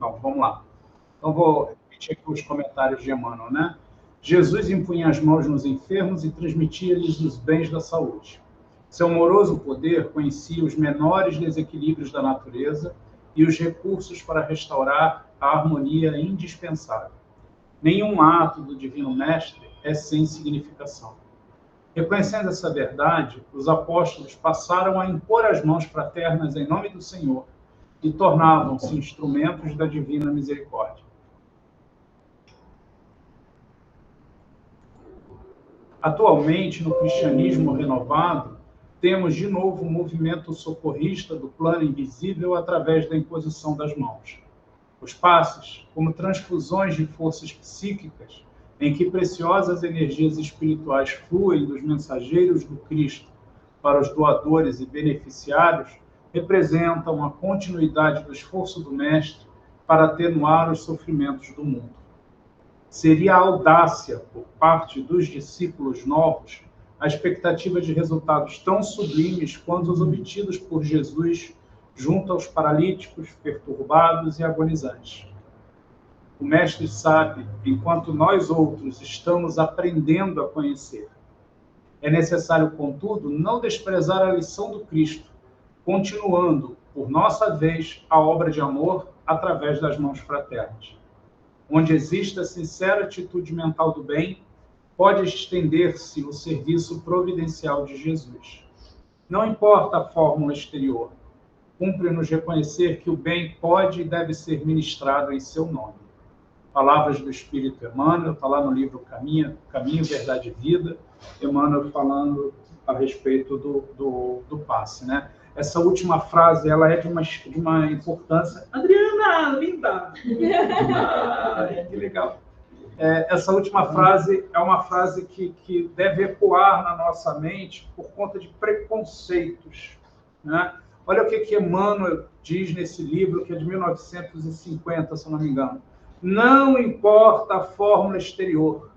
Então, vamos lá. Então, vou repetir aqui os comentários de Emmanuel, né? Jesus impunha as mãos nos enfermos e transmitia-lhes os bens da saúde. Seu amoroso poder conhecia os menores desequilíbrios da natureza e os recursos para restaurar a harmonia indispensável. Nenhum ato do Divino Mestre é sem significação. Reconhecendo essa verdade, os apóstolos passaram a impor as mãos fraternas em nome do Senhor e tornavam-se instrumentos da divina misericórdia. Atualmente, no cristianismo renovado, temos de novo um movimento socorrista do plano invisível através da imposição das mãos. Os passes, como transfusões de forças psíquicas, em que preciosas energias espirituais fluem dos mensageiros do Cristo para os doadores e beneficiários, representam a continuidade do esforço do Mestre para atenuar os sofrimentos do mundo. Seria a audácia, por parte dos discípulos novos, a expectativa de resultados tão sublimes quanto os obtidos por Jesus junto aos paralíticos, perturbados e agonizantes. O Mestre sabe, enquanto nós outros estamos aprendendo a conhecer. É necessário, contudo, não desprezar a lição do Cristo, continuando, por nossa vez, a obra de amor através das mãos fraternas. Onde existe a sincera atitude mental do bem, pode estender-se o serviço providencial de Jesus. Não importa a fórmula exterior, cumpre-nos reconhecer que o bem pode e deve ser ministrado em seu nome. Palavras do Espírito Emmanuel, está lá no livro Caminho, Verdade e Vida, Emmanuel falando a respeito do passe, né? Essa última frase, ela é de uma importância... Adriana, linda! Que legal! Essa última frase é uma frase que deve ecoar na nossa mente por conta de preconceitos, né? Olha o que Emmanuel diz nesse livro, que é de 1950, se eu não me engano. Não importa a fórmula exterior,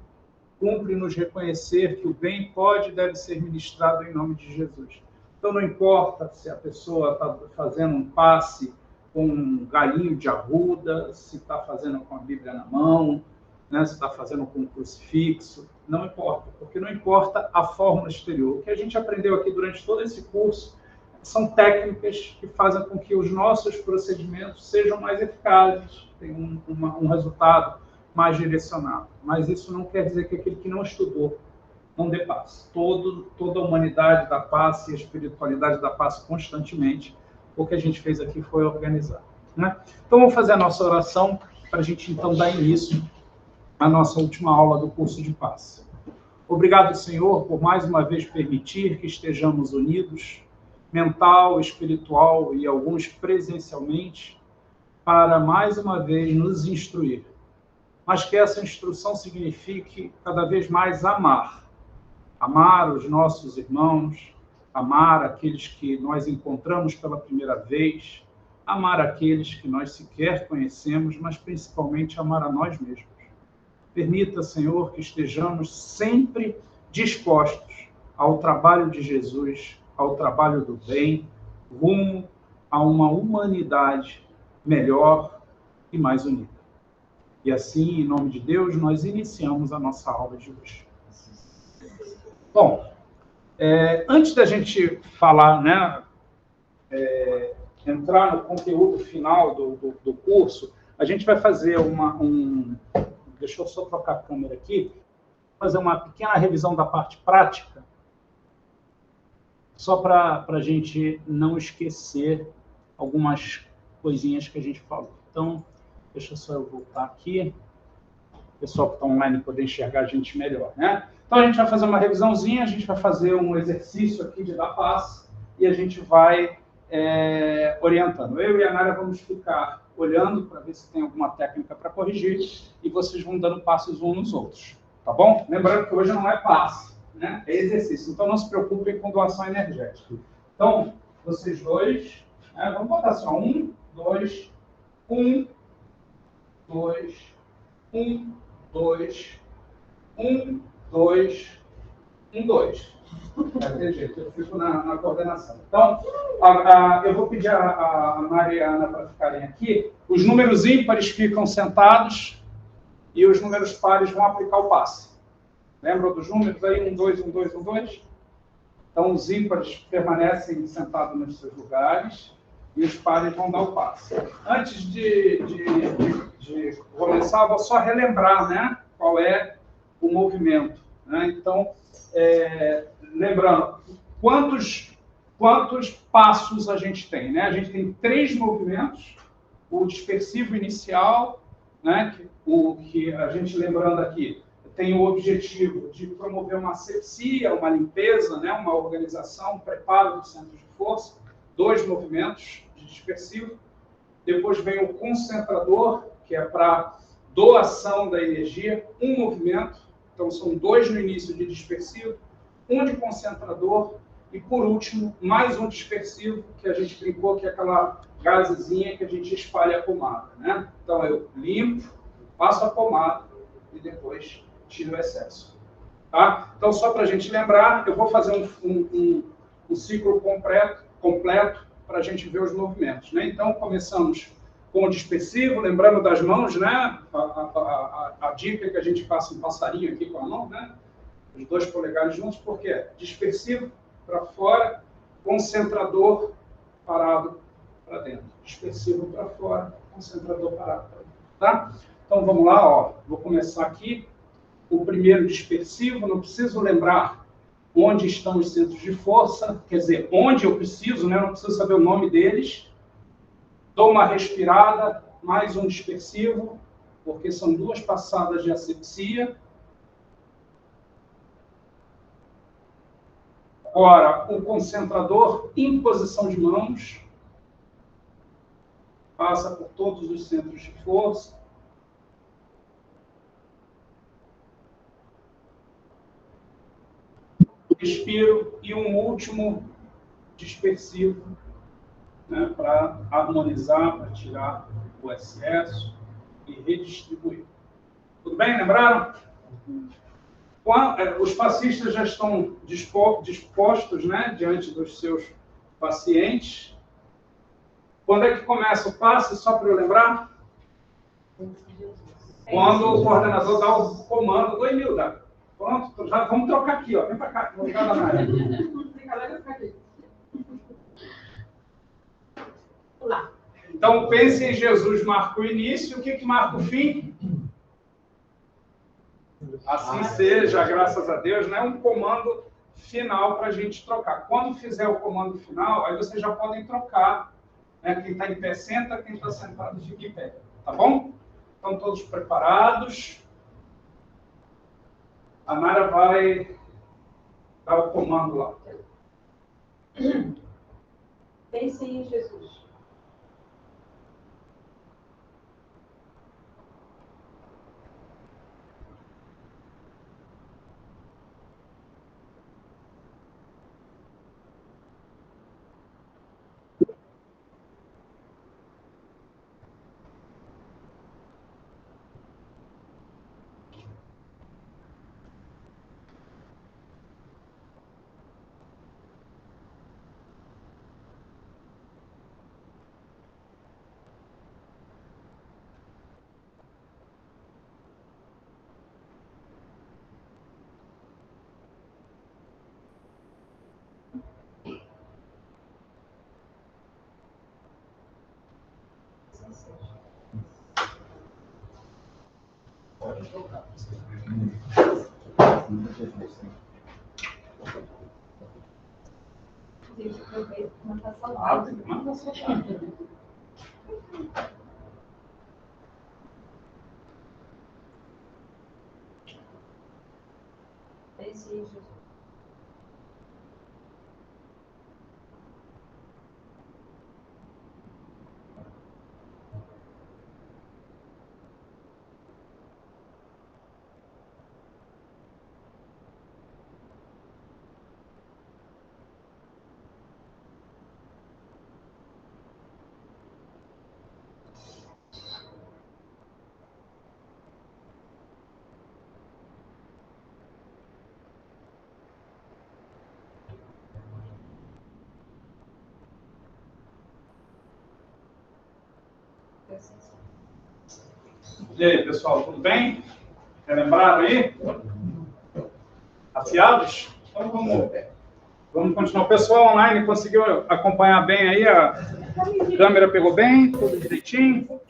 cumpre-nos reconhecer que o bem pode e deve ser ministrado em nome de Jesus. Então, não importa se a pessoa está fazendo um passe com um galinho de arruda, se está fazendo com a Bíblia na mão, né, se está fazendo com um crucifixo, não importa, porque não importa a fórmula exterior. O que a gente aprendeu aqui durante todo esse curso são técnicas que fazem com que os nossos procedimentos sejam mais eficazes, tenham um resultado mais direcionado. Mas isso não quer dizer que aquele que não estudou não dê passe. Toda a humanidade dá passe e a espiritualidade dá passe constantemente. O que a gente fez aqui foi organizar, né? Então, vamos fazer a nossa oração para a gente, então, dar início à nossa última aula do curso de passe. Obrigado, Senhor, por mais uma vez permitir que estejamos unidos, mental, espiritual e alguns presencialmente, para mais uma vez nos instruir. Mas que essa instrução signifique cada vez mais amar. Amar os nossos irmãos, amar aqueles que nós encontramos pela primeira vez, amar aqueles que nós sequer conhecemos, mas principalmente amar a nós mesmos. Permita, Senhor, que estejamos sempre dispostos ao trabalho de Jesus, ao trabalho do bem, rumo a uma humanidade melhor e mais unida. E assim, em nome de Deus, nós iniciamos a nossa aula de hoje. Bom, antes da gente falar, né, entrar no conteúdo final do curso, a gente vai fazer deixa eu só trocar a câmera aqui, fazer uma pequena revisão da parte prática, só para a gente não esquecer algumas coisinhas que a gente falou. Então, deixa só eu voltar aqui, o pessoal que está online poder enxergar a gente melhor, né? Então, a gente vai fazer uma revisãozinha, a gente vai fazer um exercício aqui de dar passe e a gente vai orientando. Eu e a Nária vamos ficar olhando para ver se tem alguma técnica para corrigir e vocês vão dando passos uns nos outros, tá bom? Lembrando que hoje não é passe, né? É exercício, então não se preocupem com doação energética. Então, vocês dois, vamos botar assim, 1, 2, 1, 2, 1, 2, 1, 2, 1, 2. Tem jeito, eu fico na coordenação. Então, eu vou pedir a Maria e a Ana para ficarem aqui. Os números ímpares ficam sentados e os números pares vão aplicar o passe. Lembram dos números aí? 1, 2, 1, 2, 1, 2? Então, os ímpares permanecem sentados nos seus lugares e os pares vão dar o passe. Antes de começar, eu vou só relembrar, né, qual é o movimento. Né? Então, lembrando, quantos passos a gente tem? Né? A gente tem 3 movimentos, o dispersivo inicial, né, que a gente, lembrando aqui, tem o objetivo de promover uma asepsia, uma limpeza, né, uma organização, um preparo dos centros de força, 2 movimentos de dispersivo. Depois vem o concentrador, que é para doação da energia, 1 movimento. Então, são 2 no início de dispersivo, 1 de concentrador e, por último, mais um dispersivo, que a gente brincou, que é aquela gazezinha que a gente espalha a pomada. Né? Então, eu limpo, passo a pomada e depois tiro o excesso. Tá? Então, só para a gente lembrar, eu vou fazer um ciclo completo para a gente ver os movimentos. Né? Então, começamos com o dispersivo, lembrando das mãos, né? A dica que a gente faça um passarinho aqui com a mão, né? Os 2 polegares juntos, por quê? Dispersivo para fora, concentrador parado para dentro. Dispersivo para fora, concentrador parado para dentro. Tá? Então, vamos lá, ó. Vou começar aqui. O primeiro dispersivo, não preciso lembrar onde estão os centros de força, quer dizer, onde eu preciso, né? Não preciso saber o nome deles. Dou uma respirada, mais um dispersivo, porque são 2 passadas de asepsia. Agora, o concentrador em posição de mãos, passa por todos os centros de força. Respiro e um último dispersivo, né, para harmonizar, para tirar o excesso e redistribuir. Tudo bem? Lembraram? Os passistas já estão dispostos, né, diante dos seus pacientes. Quando é que começa o passe, só para eu lembrar? Quando o coordenador dá o comando do Emilda. Pronto, já vamos trocar aqui, ó. Vem para cá, vamos ficar na área. Lá. Então, pense em Jesus, marca o início, o que marca o fim? Assim seja, graças a Deus, né? Um comando final para a gente trocar. Quando fizer o comando final, aí vocês já podem trocar. Né? Quem está em pé, senta, quem está sentado, fica em pé. Tá bom? Estão todos preparados? A Nara vai dar o comando lá. Pense em Jesus. Pode trocar. Gente, aproveita para matar Ah, saudade. tem que matar saudade. Pense em Jesus. E aí, pessoal, tudo bem? Relembraram aí? Afiados? Então vamos continuar. O pessoal online conseguiu acompanhar bem aí? A câmera pegou bem? Tudo direitinho?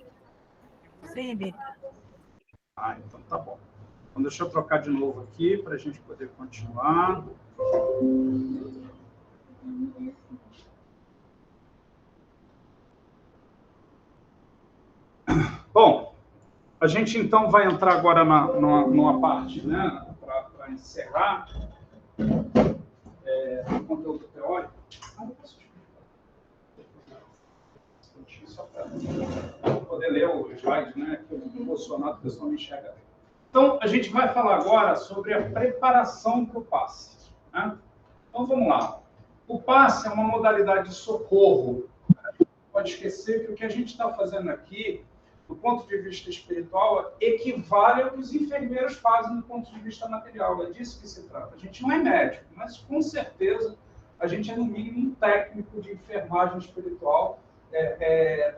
Sim. Então tá bom. Então deixa eu trocar de novo aqui para a gente poder continuar. Bom, a gente então vai entrar agora numa parte, né, para encerrar o conteúdo teórico. Só para poder ler o slide, né, que eu estou emocionado, o pessoal me enxerga. Então, a gente vai falar agora sobre a preparação para o passe. Né? Então, vamos lá. O passe é uma modalidade de socorro. Pode esquecer que o que a gente está fazendo aqui, do ponto de vista espiritual, equivale ao que os enfermeiros fazem do ponto de vista material. É disso que se trata. A gente não é médico, mas com certeza a gente é, no mínimo, um técnico de enfermagem espiritual,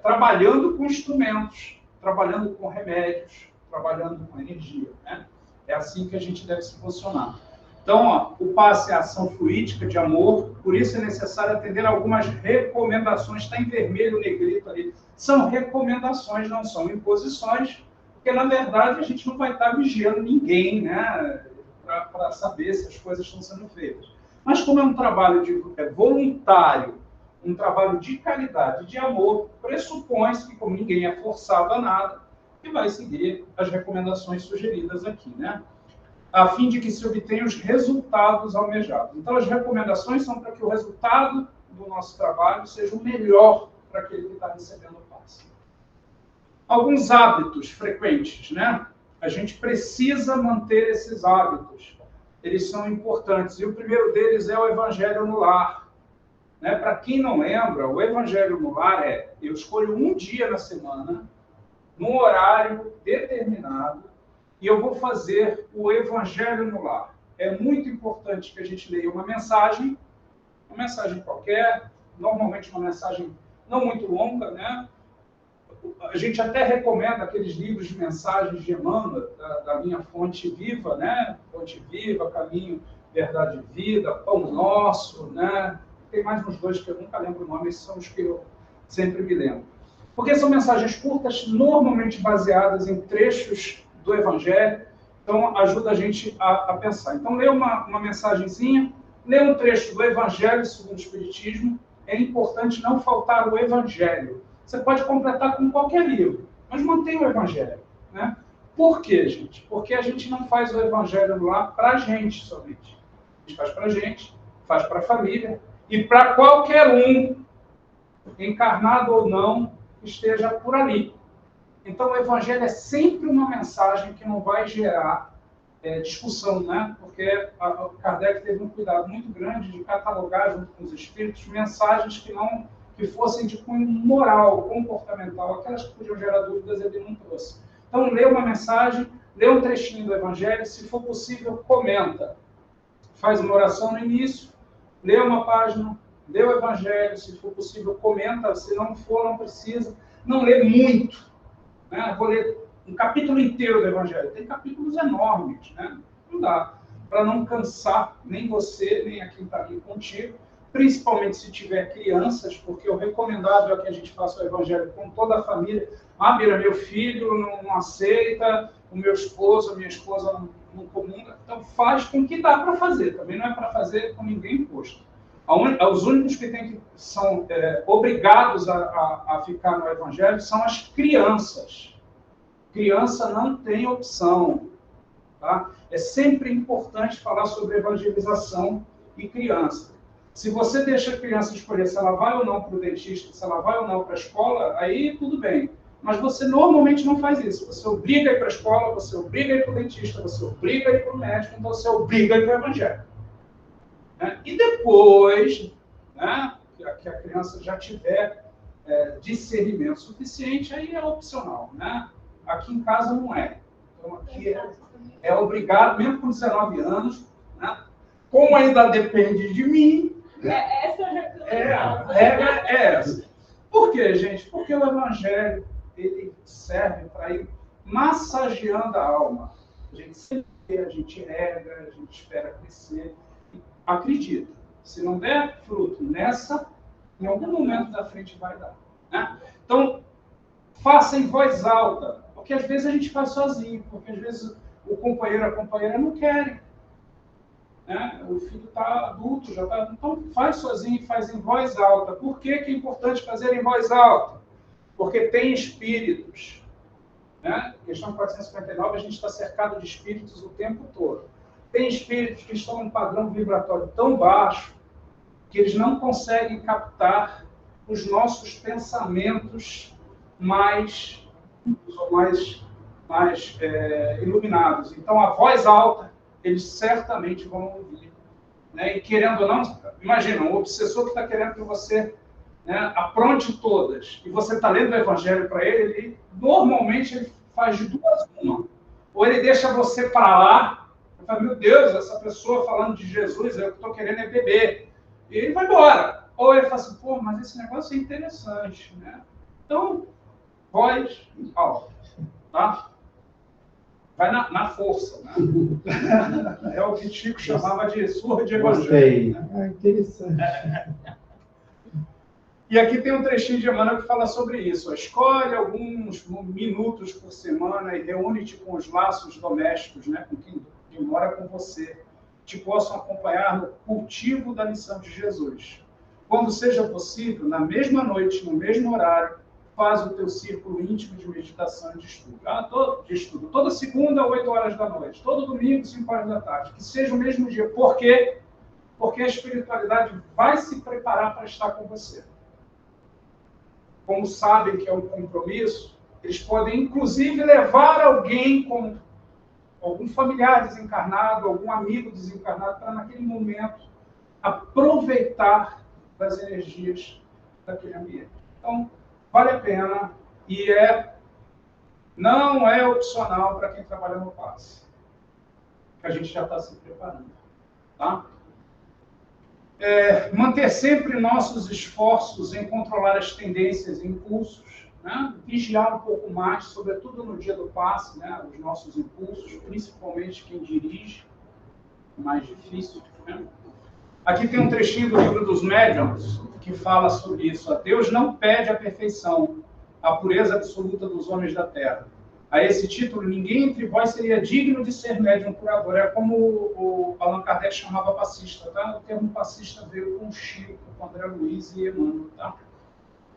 trabalhando com instrumentos, trabalhando com remédios, trabalhando com energia. Né? É assim que a gente deve se posicionar. Então, ó, o passe é a ação fluídica de amor, por isso é necessário atender a algumas recomendações. Está em vermelho, negrito ali. São recomendações, não são imposições, porque, na verdade, a gente não vai estar vigiando ninguém, né, para saber se as coisas estão sendo feitas. Mas, como é um trabalho voluntário, um trabalho de caridade, de amor, pressupõe-se que, como ninguém é forçado a nada, que vai seguir as recomendações sugeridas aqui, né? A fim de que se obtenham os resultados almejados. Então, as recomendações são para que o resultado do nosso trabalho seja o melhor para aquele que está recebendo o passe. Alguns hábitos frequentes, né? A gente precisa manter esses hábitos. Eles são importantes. E o primeiro deles é o Evangelho no Lar. Né? Para quem não lembra, o Evangelho no Lar eu escolho um dia na semana, num horário determinado, e eu vou fazer o Evangelho no Lar. É muito importante que a gente leia uma mensagem qualquer, normalmente uma mensagem não muito longa, né? A gente até recomenda aqueles livros de mensagens de Emmanuel, da minha Fonte Viva, né? Fonte Viva, Caminho, Verdade e Vida, Pão Nosso, né? Tem mais uns dois que eu nunca lembro o nome, esses são os que eu sempre me lembro. Porque são mensagens curtas, normalmente baseadas em trechos do Evangelho, então ajuda a gente a pensar. Então, lê uma mensagenzinha, lê um trecho do Evangelho segundo o Espiritismo. É importante não faltar o Evangelho. Você pode completar com qualquer livro, mas mantenha o Evangelho. Né? Por quê, gente? Porque a gente não faz o Evangelho lá para a gente somente. A gente faz para a gente, faz para a família e para qualquer um, encarnado ou não, que esteja por ali. Então, o Evangelho é sempre uma mensagem que não vai gerar discussão, né? Porque Kardec teve um cuidado muito grande de catalogar, junto com os espíritos, mensagens que fossem de cunho moral, comportamental, aquelas que podiam gerar dúvidas, ele não trouxe. Então, lê uma mensagem, lê um trechinho do Evangelho, se for possível, comenta. Faz uma oração no início, lê uma página, lê o Evangelho, se for possível, comenta, se não for, não precisa. Não lê muito. Né? Vou ler um capítulo inteiro do Evangelho. Tem capítulos enormes, né? Não dá. Para não cansar nem você, nem a quem está ali contigo, principalmente se tiver crianças, porque o recomendável é que a gente faça o Evangelho com toda a família. Mira, meu filho não aceita, o meu esposo, a minha esposa não comunga. Então, faz com o que dá para fazer. Também não é para fazer com ninguém imposto. Os únicos que são obrigados a ficar no Evangelho são as crianças. Criança não tem opção. Tá? É sempre importante falar sobre evangelização e criança. Se você deixa a criança escolher se ela vai ou não para o dentista, se ela vai ou não para a escola, aí tudo bem. Mas você normalmente não faz isso. Você obriga a ir para a escola, você obriga a ir para o dentista, você obriga a ir para o médico, então você obriga a ir para o Evangelho. E depois, né, que a criança já tiver discernimento suficiente, aí é opcional. Né? Aqui em casa não é. Então, aqui é obrigado, mesmo com 19 anos, né? Como ainda depende de mim. Essa a regra é essa. Por quê, gente? Porque o Evangelho ele serve para ir massageando a alma. A gente semeia, a gente rega, a gente espera crescer. Acredita, se não der fruto nessa, em algum momento da frente vai dar. Né? Então, faça em voz alta, porque às vezes a gente faz sozinho, porque às vezes o companheiro, a companheira não querem. Né? O filho está adulto, já está. Então, faz sozinho, faz em voz alta. Por que é importante fazer em voz alta? Porque tem espíritos. Né? Questão 459, a gente está cercado de espíritos o tempo todo. Tem espíritos que estão num padrão vibratório tão baixo que eles não conseguem captar os nossos pensamentos mais iluminados. Então, a voz alta, eles certamente vão ouvir. Né? E querendo ou não, imagina, um obsessor que está querendo que você, né, apronte todas, e você está lendo o evangelho para ele, normalmente ele faz de duas uma. Ou ele deixa você para lá, e fala, meu Deus, essa pessoa falando de Jesus, eu estou querendo é beber. E ele vai embora. Ou ele fala assim, pô, mas esse negócio é interessante. Né? Então, voz alta. Tá? Vai na força. Né? É o que Chico chamava de surra de evangelho. Né? Interessante. E aqui tem um trechinho de Emmanuel que fala sobre isso. Escolhe alguns minutos por semana e reúne-te com os laços domésticos, né, com quem mora com você, te possam acompanhar no cultivo da lição de Jesus. Quando seja possível, na mesma noite, no mesmo horário, faz o teu círculo íntimo de meditação e de estudo. Toda segunda, 8 horas da noite. Todo domingo, 5 horas da tarde. Que seja o mesmo dia. Por quê? Porque a espiritualidade vai se preparar para estar com você. Como sabem que é um compromisso, eles podem, inclusive, levar alguém, como algum familiar desencarnado, algum amigo desencarnado, para, naquele momento, aproveitar das energias daquele ambiente. Então, vale a pena e não é opcional para quem trabalha no passe. A gente já está se preparando. Tá? Manter sempre nossos esforços em controlar as tendências e impulsos, né? Vigiar um pouco mais, sobretudo no dia do passe, né? Os nossos impulsos, principalmente quem dirige, mais difícil. Né? Aqui tem um trechinho do livro dos Médiuns que fala sobre isso. Deus não pede a perfeição, a pureza absoluta dos homens da Terra. A esse título, ninguém entre vós seria digno de ser médium curador. É como o Allan Kardec chamava passista, tá? O termo passista veio com Chico, com André Luiz e Emmanuel, tá?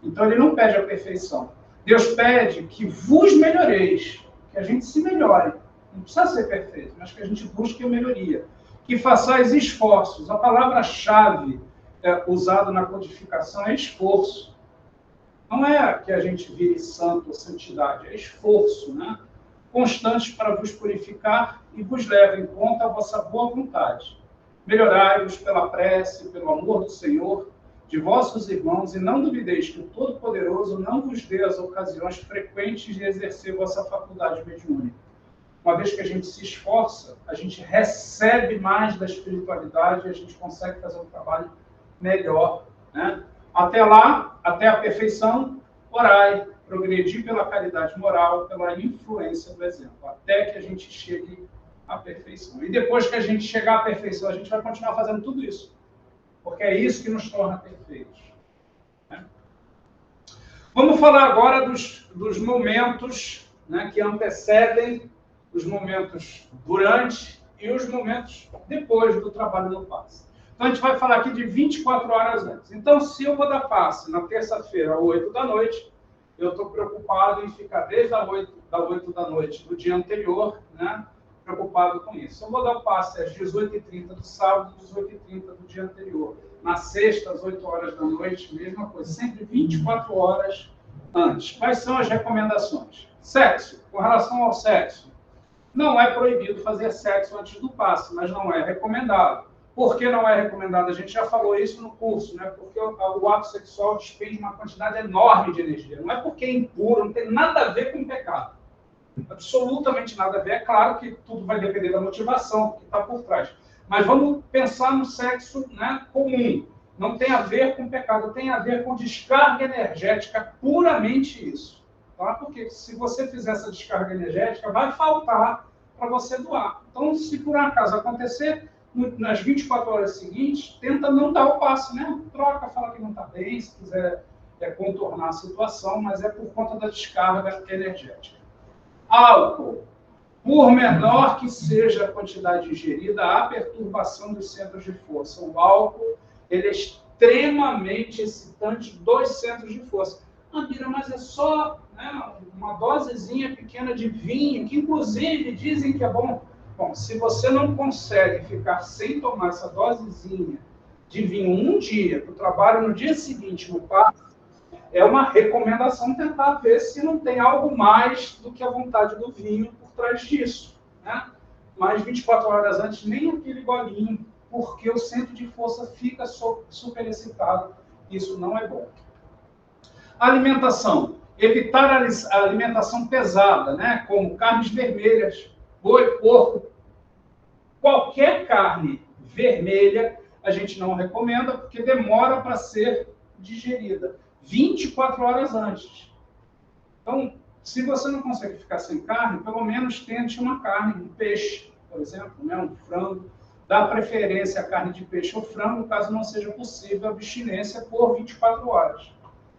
Então, ele não pede a perfeição. Deus pede que vos melhoreis, que a gente se melhore. Não precisa ser perfeito, mas que a gente busque a melhoria. Que façais esforços. A palavra-chave usada na codificação é esforço. Não é que a gente vire santo ou santidade, é esforço, né? Constantes para vos purificar e vos leva em conta a vossa boa vontade. Melhorai-vos pela prece, pelo amor do Senhor, de vossos irmãos, e não duvideis que o Todo-Poderoso não vos dê as ocasiões frequentes de exercer vossa faculdade mediúnica. Uma vez que a gente se esforça, a gente recebe mais da espiritualidade e a gente consegue fazer um trabalho melhor, né? Até lá, até a perfeição, orai, progredir pela caridade moral, pela influência do exemplo, até que a gente chegue à perfeição. E depois que a gente chegar à perfeição, a gente vai continuar fazendo tudo isso, porque é isso que nos torna perfeitos. Né? Vamos falar agora dos momentos, né, que antecedem os momentos durante e os momentos depois do trabalho no passe. Então, a gente vai falar aqui de 24 horas antes. Então, se eu vou dar passe na terça-feira, às 8 da noite, eu estou preocupado em ficar desde as 8 da noite do dia anterior, né, preocupado com isso. Eu vou dar passe às 18h30 do sábado, 18h30 do dia anterior. Na sexta, às 8 horas da noite, mesma coisa. Sempre 24 horas antes. Quais são as recomendações? Sexo. Com relação ao sexo, não é proibido fazer sexo antes do passe, mas não é recomendado. Por que não é recomendado? A gente já falou isso no curso, né? Porque o ato sexual despende uma quantidade enorme de energia. Não é porque é impuro, não tem nada a ver com pecado. Absolutamente nada a ver. É claro que tudo vai depender da motivação que está por trás. Mas vamos pensar no sexo, né, comum. Não tem a ver com pecado, tem a ver com descarga energética, puramente isso. tá? Porque se você fizer essa descarga energética, vai faltar para você doar. Então, se por acaso acontecer, nas 24 horas seguintes, tenta não dar o passe, né? Troca, fala que não está bem, se quiser contornar a situação, mas é por conta da descarga energética. Álcool. Por menor que seja a quantidade ingerida, há perturbação dos centros de força. O álcool, ele é extremamente excitante dos centros de força. Ah, Bira, mas é só, né, uma dosezinha pequena de vinho, que inclusive dizem que é bom. Bom, se você não consegue ficar sem tomar essa dosezinha de vinho um dia, para o trabalho no dia seguinte, no passe, é uma recomendação tentar ver se não tem algo mais do que a vontade do vinho por trás disso, né? Mas 24 horas antes, nem aquele golinho, porque o centro de força fica super excitado. Isso não é bom. Alimentação. Evitar a alimentação pesada, né? Como carnes vermelhas, boi, porco. Qualquer carne vermelha a gente não recomenda, porque demora para ser digerida. 24 horas antes. Então, se você não consegue ficar sem carne, pelo menos tente uma carne, um peixe, por exemplo, né? Um frango. Dá preferência à carne de peixe ou frango, caso não seja possível a abstinência por 24 horas.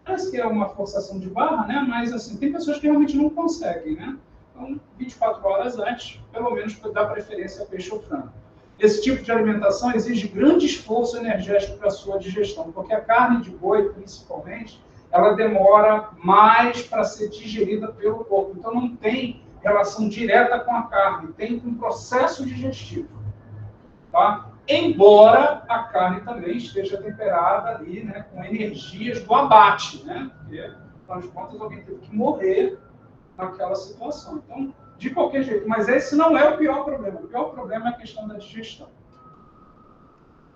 Parece que é uma forçação de barra, né? Mas assim, tem pessoas que realmente não conseguem, né? Então, 24 horas antes, pelo menos dá preferência a peixe ou frango. Esse tipo de alimentação exige grande esforço energético para a sua digestão, porque a carne de boi, principalmente, ela demora mais para ser digerida pelo corpo. Então, não tem relação direta com a carne, tem com o processo digestivo. Tá? Embora a carne também esteja temperada ali, né, com energias do abate, né? Porque, afinal de contas, alguém teve que morrer naquela situação. Então, de qualquer jeito, mas esse não é o pior problema. O pior problema é a questão da digestão.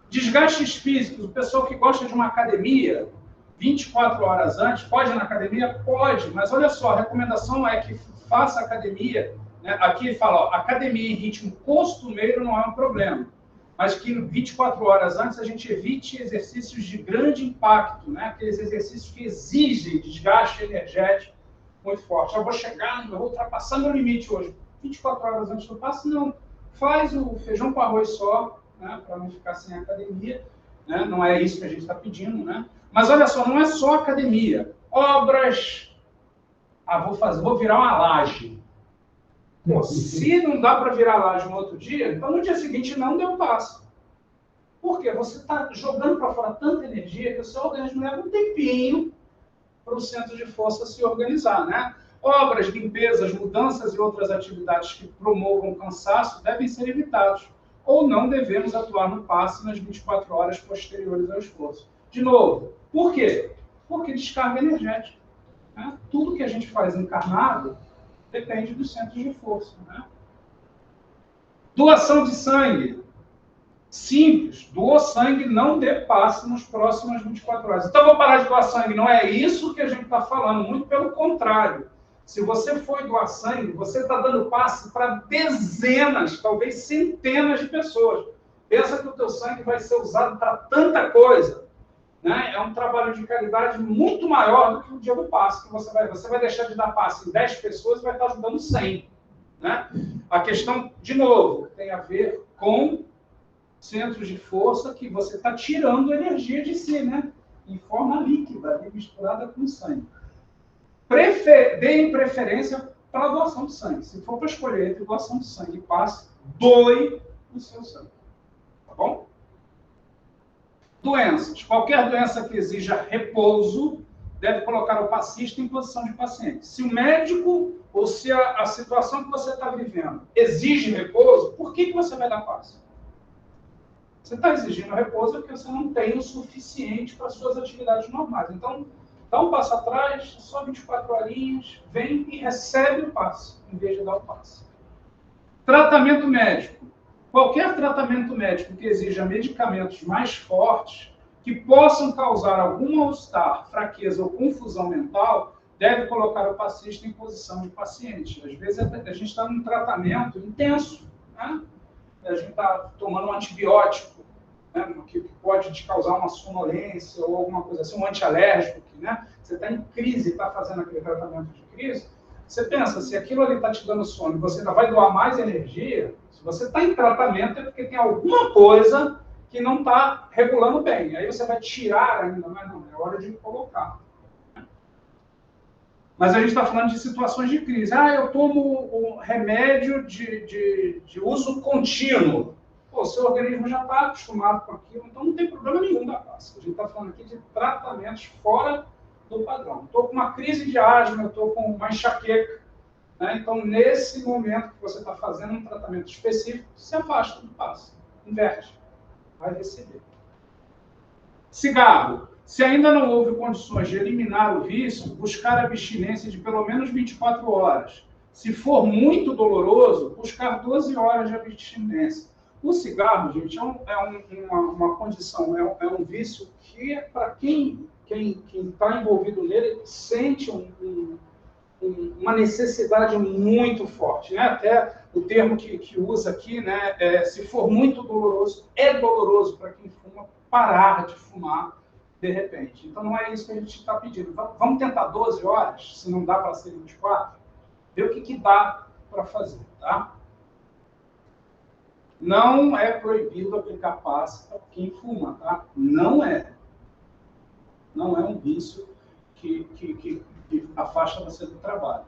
Desgastes físicos. O pessoal que gosta de uma academia, 24 horas antes, pode ir na academia? Pode, mas olha só, a recomendação é que faça academia, né? Aqui fala, ó, academia em ritmo costumeiro não é um problema, mas que 24 horas antes a gente evite exercícios de grande impacto, né? Aqueles exercícios que exigem desgaste energético muito forte. Eu vou chegar, eu vou ultrapassar meu limite hoje. 24 horas antes do passe, não. Faz o feijão com arroz só, né? Para não ficar sem academia. Né? Não é isso que a gente está pedindo, né? Mas olha só, não é só academia. Obras. Vou virar uma laje. Pô, se não dá para virar laje no outro dia, então no dia seguinte não deu passe. Por quê? Você está jogando para fora tanta energia que o seu organismo leva um tempinho para o centro de força se organizar, né? Obras, limpezas, mudanças e outras atividades que promovam cansaço devem ser evitados, ou não devemos atuar no passe nas 24 horas posteriores ao esforço. De novo, por quê? Porque descarga energética. Né? Tudo que a gente faz encarnado depende dos centros de força. Né? Doação de sangue. Simples, doou sangue, não dê passe nas próximas 24 horas. Então, vou parar de doar sangue. Não é isso que a gente está falando, muito pelo contrário. Se você for doar sangue, você está dando passe para dezenas, talvez centenas de pessoas. Pensa que o teu sangue vai ser usado para tanta coisa. Né? É um trabalho de caridade muito maior do que o dia do passe. Que você vai deixar de dar passe em 10 pessoas e vai estar ajudando 100. Né? A questão, de novo, tem a ver com centros de força que você está tirando energia de si, né? Em forma líquida, misturada com sangue. Deem preferência para a doação de sangue. Se for para escolher entre doação de sangue e passe, doe o seu sangue. Tá bom? Doenças. Qualquer doença que exija repouso deve colocar o passista em posição de paciente. Se o médico ou se a situação que você está vivendo exige repouso, por que você vai dar passe? Você está exigindo repouso porque você não tem o suficiente para as suas atividades normais. Então, dá um passo atrás, só 24 horinhas, vem e recebe o passe, em vez de dar o passe. Tratamento médico. Qualquer tratamento médico que exija medicamentos mais fortes, que possam causar algum mal-estar, fraqueza ou confusão mental, deve colocar o passista em posição de paciente. Às vezes a gente está num tratamento intenso, né? A gente está tomando um antibiótico, né, que pode te causar uma sonolência ou alguma coisa assim, um antialérgico, né? Você está em crise e está fazendo aquele tratamento de crise, você pensa, se aquilo ali está te dando sono e você ainda vai doar mais energia, se você está em tratamento é porque tem alguma coisa que não está regulando bem. Aí você vai tirar ainda, mas não, é hora de colocar. Mas a gente está falando de situações de crise. Eu tomo um remédio de uso contínuo. Pô, seu organismo já está acostumado com aquilo, então não tem problema nenhum da PAS. A gente está falando aqui de tratamentos fora do padrão. Estou com uma crise de asma, eu estou com uma enxaqueca. Né? Então, nesse momento que você está fazendo um tratamento específico, se afasta do PAS. Inverte. Vai receber. Cigarro. Se ainda não houve condições de eliminar o vício, buscar abstinência de pelo menos 24 horas. Se for muito doloroso, buscar 12 horas de abstinência. O cigarro, gente, uma condição, é um vício que, para quem está envolvido nele, sente uma necessidade muito forte. Né? Até o termo que usa aqui, né, se for muito doloroso, é doloroso para quem fuma parar de fumar de repente. Então, não é isso que a gente está pedindo. Vamos tentar 12 horas, se não dá para ser 24, ver o que dá para fazer, tá? Não é proibido aplicar PAS para quem fuma, tá? Não é. Não é um vício que afasta você do trabalho.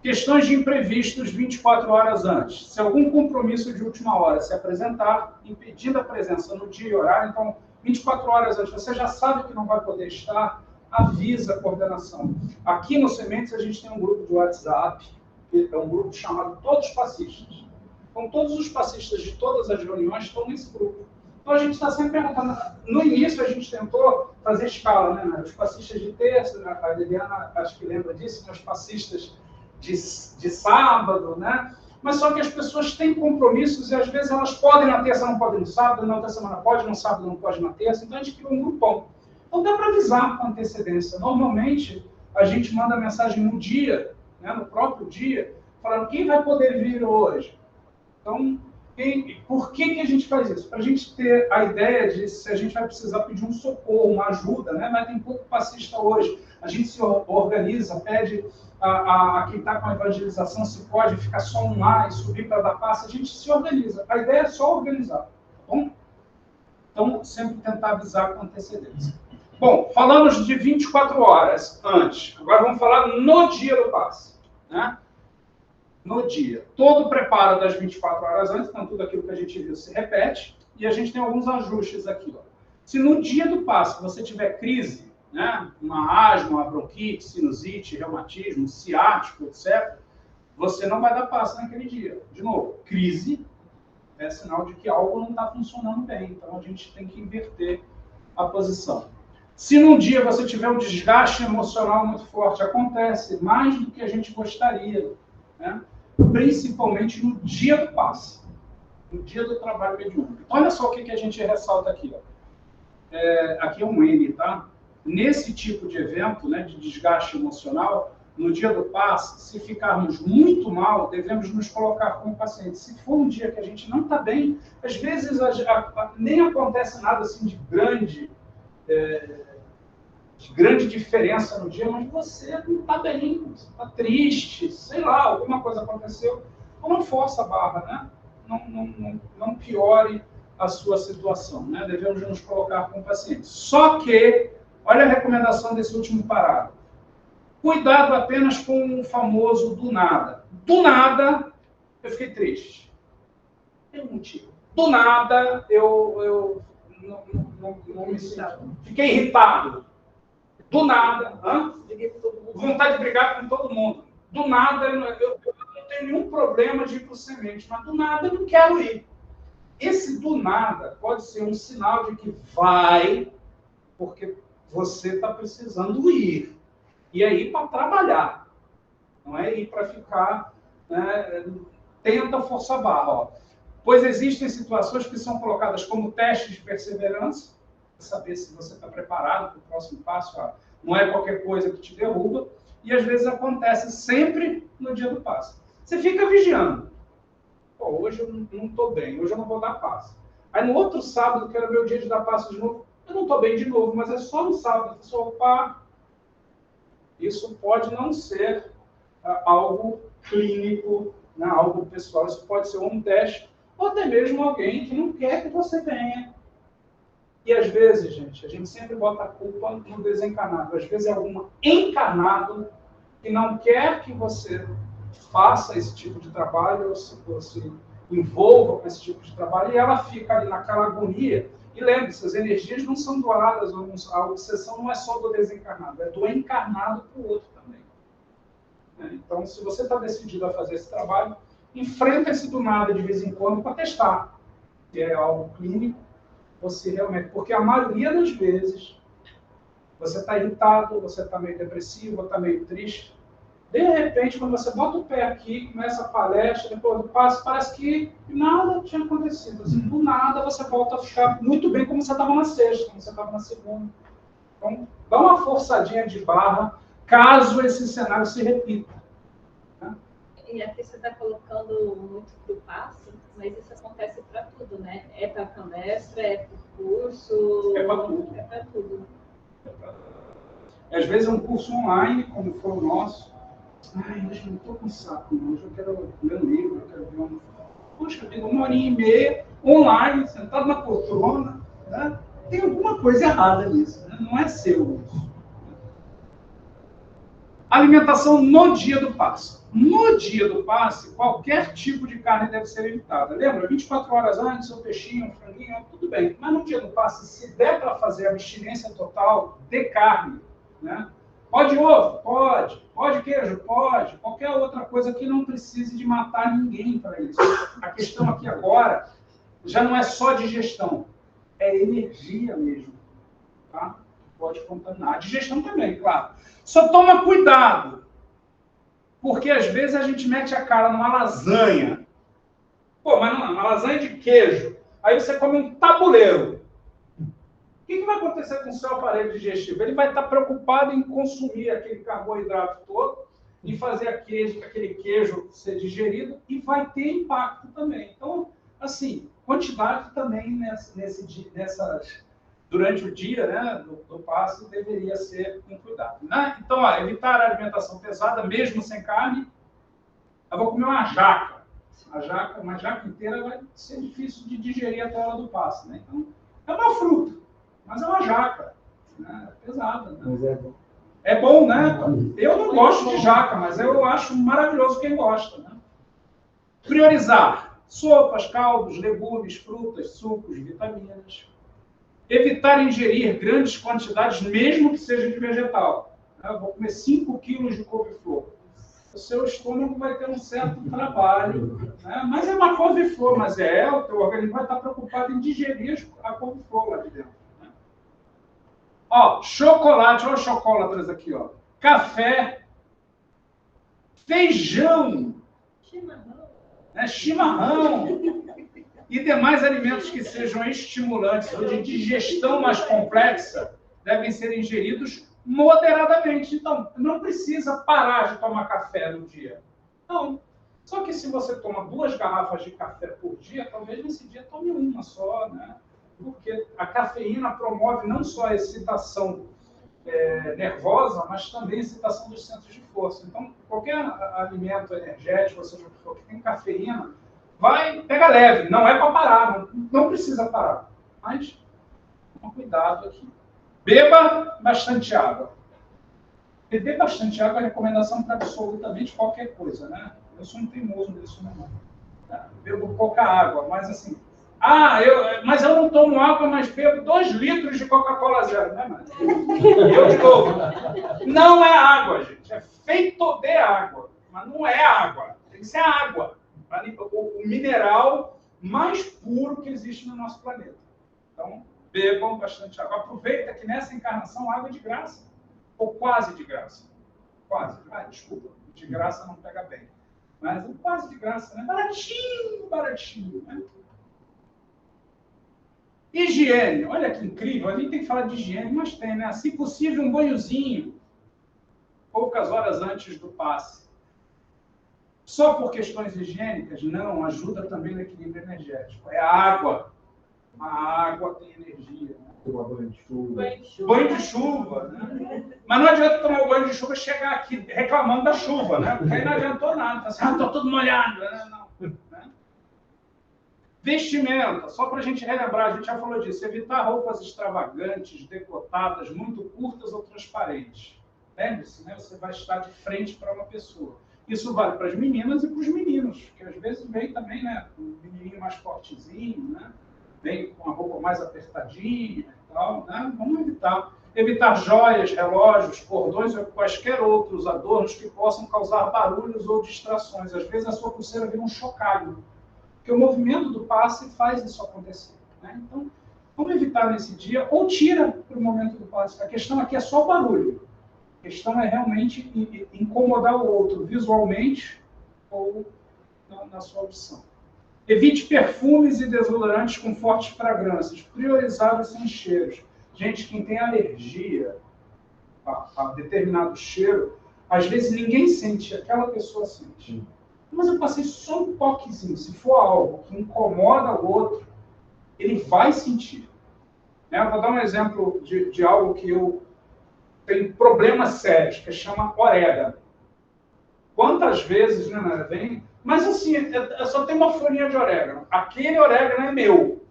Questões de imprevistos 24 horas antes. Se algum compromisso de última hora se apresentar, impedindo a presença no dia e horário, então, 24 horas antes, você já sabe que não vai poder estar, avisa a coordenação. Aqui no Sementes, a gente tem um grupo de WhatsApp, que é um grupo chamado Todos Passistas. Então, todos os passistas de todas as reuniões estão nesse grupo. Então, a gente está sempre perguntando. No início, a gente tentou fazer escala, né? Os passistas de terça, a Liliana acho que lembra disso, os passistas de sábado, né? Mas só que as pessoas têm compromissos e às vezes elas podem na terça, não podem no sábado, na outra semana pode, no sábado não pode na terça, então a gente criou um grupão. Então dá para avisar com antecedência. Normalmente a gente manda mensagem no dia, né, no próprio dia, falando quem vai poder vir hoje. Então, por que a gente faz isso? Para a gente ter a ideia de se a gente vai precisar pedir um socorro, uma ajuda, né? Mas tem pouco passista hoje. A gente se organiza, pede a quem está com a evangelização se pode ficar só um lá e subir para dar passe, a gente se organiza. A ideia é só organizar, tá bom? Então, sempre tentar avisar com antecedência. Bom, falamos de 24 horas antes. Agora vamos falar no dia do passe, né? No dia. Todo o preparo das 24 horas antes, então tudo aquilo que a gente viu se repete, e a gente tem alguns ajustes aqui. Ó. Se no dia do passe você tiver crise, né, uma asma, uma bronquite, sinusite, reumatismo, ciático, etc., você não vai dar passe naquele dia. De novo, crise é sinal de que algo não está funcionando bem, então a gente tem que inverter a posição. Se num dia você tiver um desgaste emocional muito forte, acontece mais do que a gente gostaria, né? Principalmente no dia do passe, no dia do trabalho mediúnico. Olha só o que a gente ressalta aqui. Ó. Aqui é um N, tá? Nesse tipo de evento, né, de desgaste emocional, no dia do passe, se ficarmos muito mal, devemos nos colocar como paciente. Se for um dia que a gente não está bem, às vezes nem acontece nada assim de grande diferença no dia, mas você não está bem, você está triste, sei lá, alguma coisa aconteceu. Então não força a barra, né? Não piore a sua situação, né? Devemos nos colocar como paciente. Só que, olha a recomendação desse último parágrafo. Cuidado apenas com o famoso do nada. Do nada, eu fiquei triste. Tem um motivo. Do nada, eu não me sinto. Fiquei irritado. Do nada, vontade de brigar com todo mundo. Do nada, eu não tenho nenhum problema de ir para o semente, mas do nada eu não quero ir. Esse do nada pode ser um sinal de que vai, porque você está precisando ir. E é ir para trabalhar, não é ir para ficar, né, tenta forçar a barra. Ó. Pois existem situações que são colocadas como testes de perseverança, para saber se você está preparado para o próximo passo. Ó. Não é qualquer coisa que te derruba, e às vezes acontece sempre no dia do passo. Você fica vigiando. Pô, hoje eu não estou bem, hoje eu não vou dar passo. Aí no outro sábado, que era meu dia de dar passo de novo, eu não estou bem de novo, mas é só no sábado. Opa, isso pode não ser algo clínico, né, algo pessoal. Isso pode ser um teste, ou até mesmo alguém que não quer que você venha. E às vezes, gente, a gente sempre bota a culpa no desencarnado. Às vezes é algum encarnado que não quer que você faça esse tipo de trabalho, ou se envolva com esse tipo de trabalho, e ela fica ali naquela agonia. E lembre-se, as energias não são doadas, a obsessão não é só do desencarnado, é do encarnado para o outro também. Então, se você está decidido a fazer esse trabalho, enfrenta esse do nada de vez em quando para testar, que é algo clínico, você realmente, porque a maioria das vezes você está irritado, você está meio depressivo, está meio triste. De repente, quando você bota o pé aqui, começa a palestra, depois do passo, parece que nada tinha acontecido. Assim, do nada você volta a ficar muito bem como você estava na sexta, como você estava na segunda. Então, dá uma forçadinha de barra, caso esse cenário se repita. Né? E aqui você está colocando muito para o passe, mas isso acontece para tudo, né? É para palestra, é para curso... É para tudo. É para tudo. Às vezes é um curso online, como foi o nosso. Ai, hoje não estou com saco, não. Hoje eu quero ler um livro, eu quero ver um... Poxa, eu tenho 1h30 online, sentado na poltrona. Né? Tem alguma coisa errada nisso, né? Não é seu isso. Alimentação no dia do passe. No dia do passe, qualquer tipo de carne deve ser evitada. Lembra? 24 horas antes, o peixinho, o franguinho, tudo bem. Mas no dia do passe, se der para fazer abstinência total de carne, né? Pode ovo? Pode. Pode queijo? Pode. Qualquer outra coisa que não precise de matar ninguém para isso. A questão aqui agora já não é só digestão, é energia mesmo. Tá? Pode contaminar. A digestão também, claro. Só toma cuidado, porque às vezes a gente mete a cara numa lasanha. Pô, mas não, uma lasanha de queijo. Aí você come um tabuleiro. O que vai acontecer com o seu aparelho digestivo? Ele vai estar preocupado em consumir aquele carboidrato todo e fazer aquele queijo ser digerido e vai ter impacto também. Então, assim, quantidade também durante o dia, né, do passe deveria ser com cuidado. Né? Então, ó, evitar a alimentação pesada, mesmo sem carne. Eu vou comer uma jaca. Uma jaca inteira vai ser difícil de digerir até a hora do passe. Né? Então, é uma fruta. Mas é uma jaca, né? É pesada. Né? Mas é bom. É bom, né? Eu não gosto de jaca, mas eu acho maravilhoso quem gosta. Né? Priorizar sopas, caldos, legumes, frutas, sucos, vitaminas. Evitar ingerir grandes quantidades, mesmo que seja de vegetal. Eu vou comer 5 quilos de couve-flor. O seu estômago vai ter um certo trabalho. Né? Mas é uma couve-flor, mas o teu organismo vai estar preocupado em digerir a couve-flor lá de dentro. Ó, chocolate, olha o chocolate aqui, ó. Café, feijão, chimarrão e demais alimentos que sejam estimulantes ou de digestão mais complexa devem ser ingeridos moderadamente. Então, não precisa parar de tomar café no dia. Não. Só que se você toma 2 garrafas de café por dia, talvez nesse dia tome uma só, né? Porque a cafeína promove não só a excitação nervosa, mas também a excitação dos centros de força. Então, qualquer alimento energético, ou seja o que for, que tem cafeína, pega leve, não é para parar, não precisa parar. Mas, toma cuidado aqui. Beba bastante água. Beber bastante água é recomendação para absolutamente qualquer coisa, né? Eu sou um teimoso nisso, não. Bebo pouca água, mas assim... mas eu não tomo água, mas bebo 2 litros de Coca-Cola zero, né, mano? Eu de novo. Não é água, gente. É feito de água. Mas não é água. Tem que ser água. O mineral mais puro que existe no nosso planeta. Então, bebam bastante água. Aproveita que nessa encarnação água é de graça. Ou quase de graça. Quase. Desculpa. De graça não pega bem. Mas é quase de graça, né? Baratinho, baratinho, né? Higiene. Olha que incrível. A gente tem que falar de higiene, mas tem, né? Se possível, um banhozinho. Poucas horas antes do passe. Só por questões higiênicas? Não. Ajuda também no equilíbrio energético. É a água. A água tem energia. Né? Tomar banho de chuva. Banho de chuva, né? Mas não adianta tomar o banho de chuva e chegar aqui reclamando da chuva, né? Porque aí não adiantou nada. Assim, estou tudo molhado. Não. Né? Vestimenta, só para a gente relembrar, a gente já falou disso, evitar roupas extravagantes, decotadas, muito curtas ou transparentes. Lembre-se, né? Você vai estar de frente para uma pessoa. Isso vale para as meninas e para os meninos, que às vezes vem também, né? Um menininho mais fortezinho, né? Vem com a roupa mais apertadinha e tal, né? Vamos evitar. Evitar joias, relógios, cordões ou quaisquer outros adornos que possam causar barulhos ou distrações. Às vezes a sua pulseira vira um chocalho, porque o movimento do passe faz isso acontecer. Né? Então, vamos evitar nesse dia, ou tira para o momento do passe. A questão aqui é só o barulho. A questão é realmente incomodar o outro visualmente ou na sua audição. Evite perfumes e desodorantes com fortes fragrâncias, priorizados sem cheiros. Gente, quem tem alergia a determinado cheiro, às vezes ninguém sente, aquela pessoa sente. Mas eu passei só um toquezinho. Se for algo que incomoda o outro, ele vai sentir. Eu vou dar um exemplo de algo que eu tenho problemas sérios, que chama orégano. Quantas vezes, né, vem... Mas assim, eu só tenho uma folhinha de orégano. Aquele orégano é meu.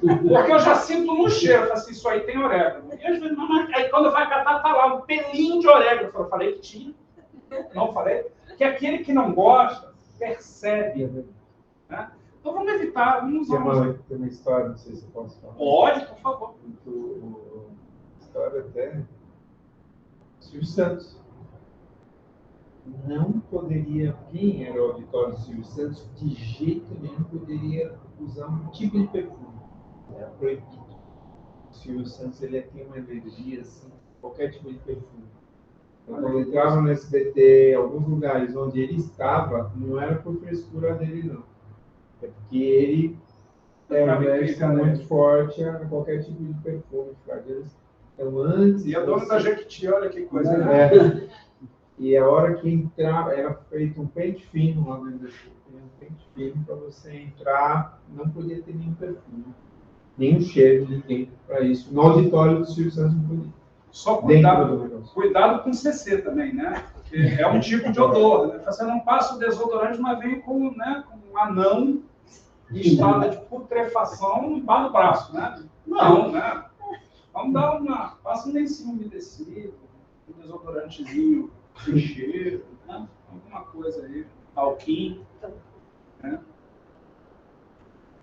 Porque eu já sinto no cheiro. Eu falo assim, isso aí tem orégano. E às vezes, aí quando vai catar, tá lá um pelinho de orégano. Eu falei que tinha. Não falei? Que aquele que não gosta, percebe. Né? Então vamos evitar. Vamos usar tem uma história, não sei se eu posso falar. Pode, por favor. História até... Silvio Santos. Não poderia, quem era o auditório do Silvio Santos, de jeito nenhum poderia usar um tipo de perfume. Era proibido. O Silvio Santos, ele tem uma energia, assim, qualquer tipo de perfume. Então, quando entrava no SBT, alguns lugares onde ele estava, não era por frescura dele, não. É porque ele é alérgico muito forte a qualquer tipo de perfume, fragrância. Então, antes... E a dona da Jequiti, olha que coisa, né? E a hora que entrar, era feito um pente fino lá dentro da chuva. Um pente fino para você entrar, não podia ter nenhum perfume, nenhum cheiro de ninguém para isso. No auditório do Silvio Santos não podia. Só cuidado com CC também, né? Porque é um tipo de odor. Né? Você não passa o desodorante, mas vem com, né, com um anão em estado de putrefação embaixo do braço, né? Não, né? Vamos dar passa um lencinho umedecido, um desodorantezinho sem cheiro, né? Alguma coisa aí, alquim. Né?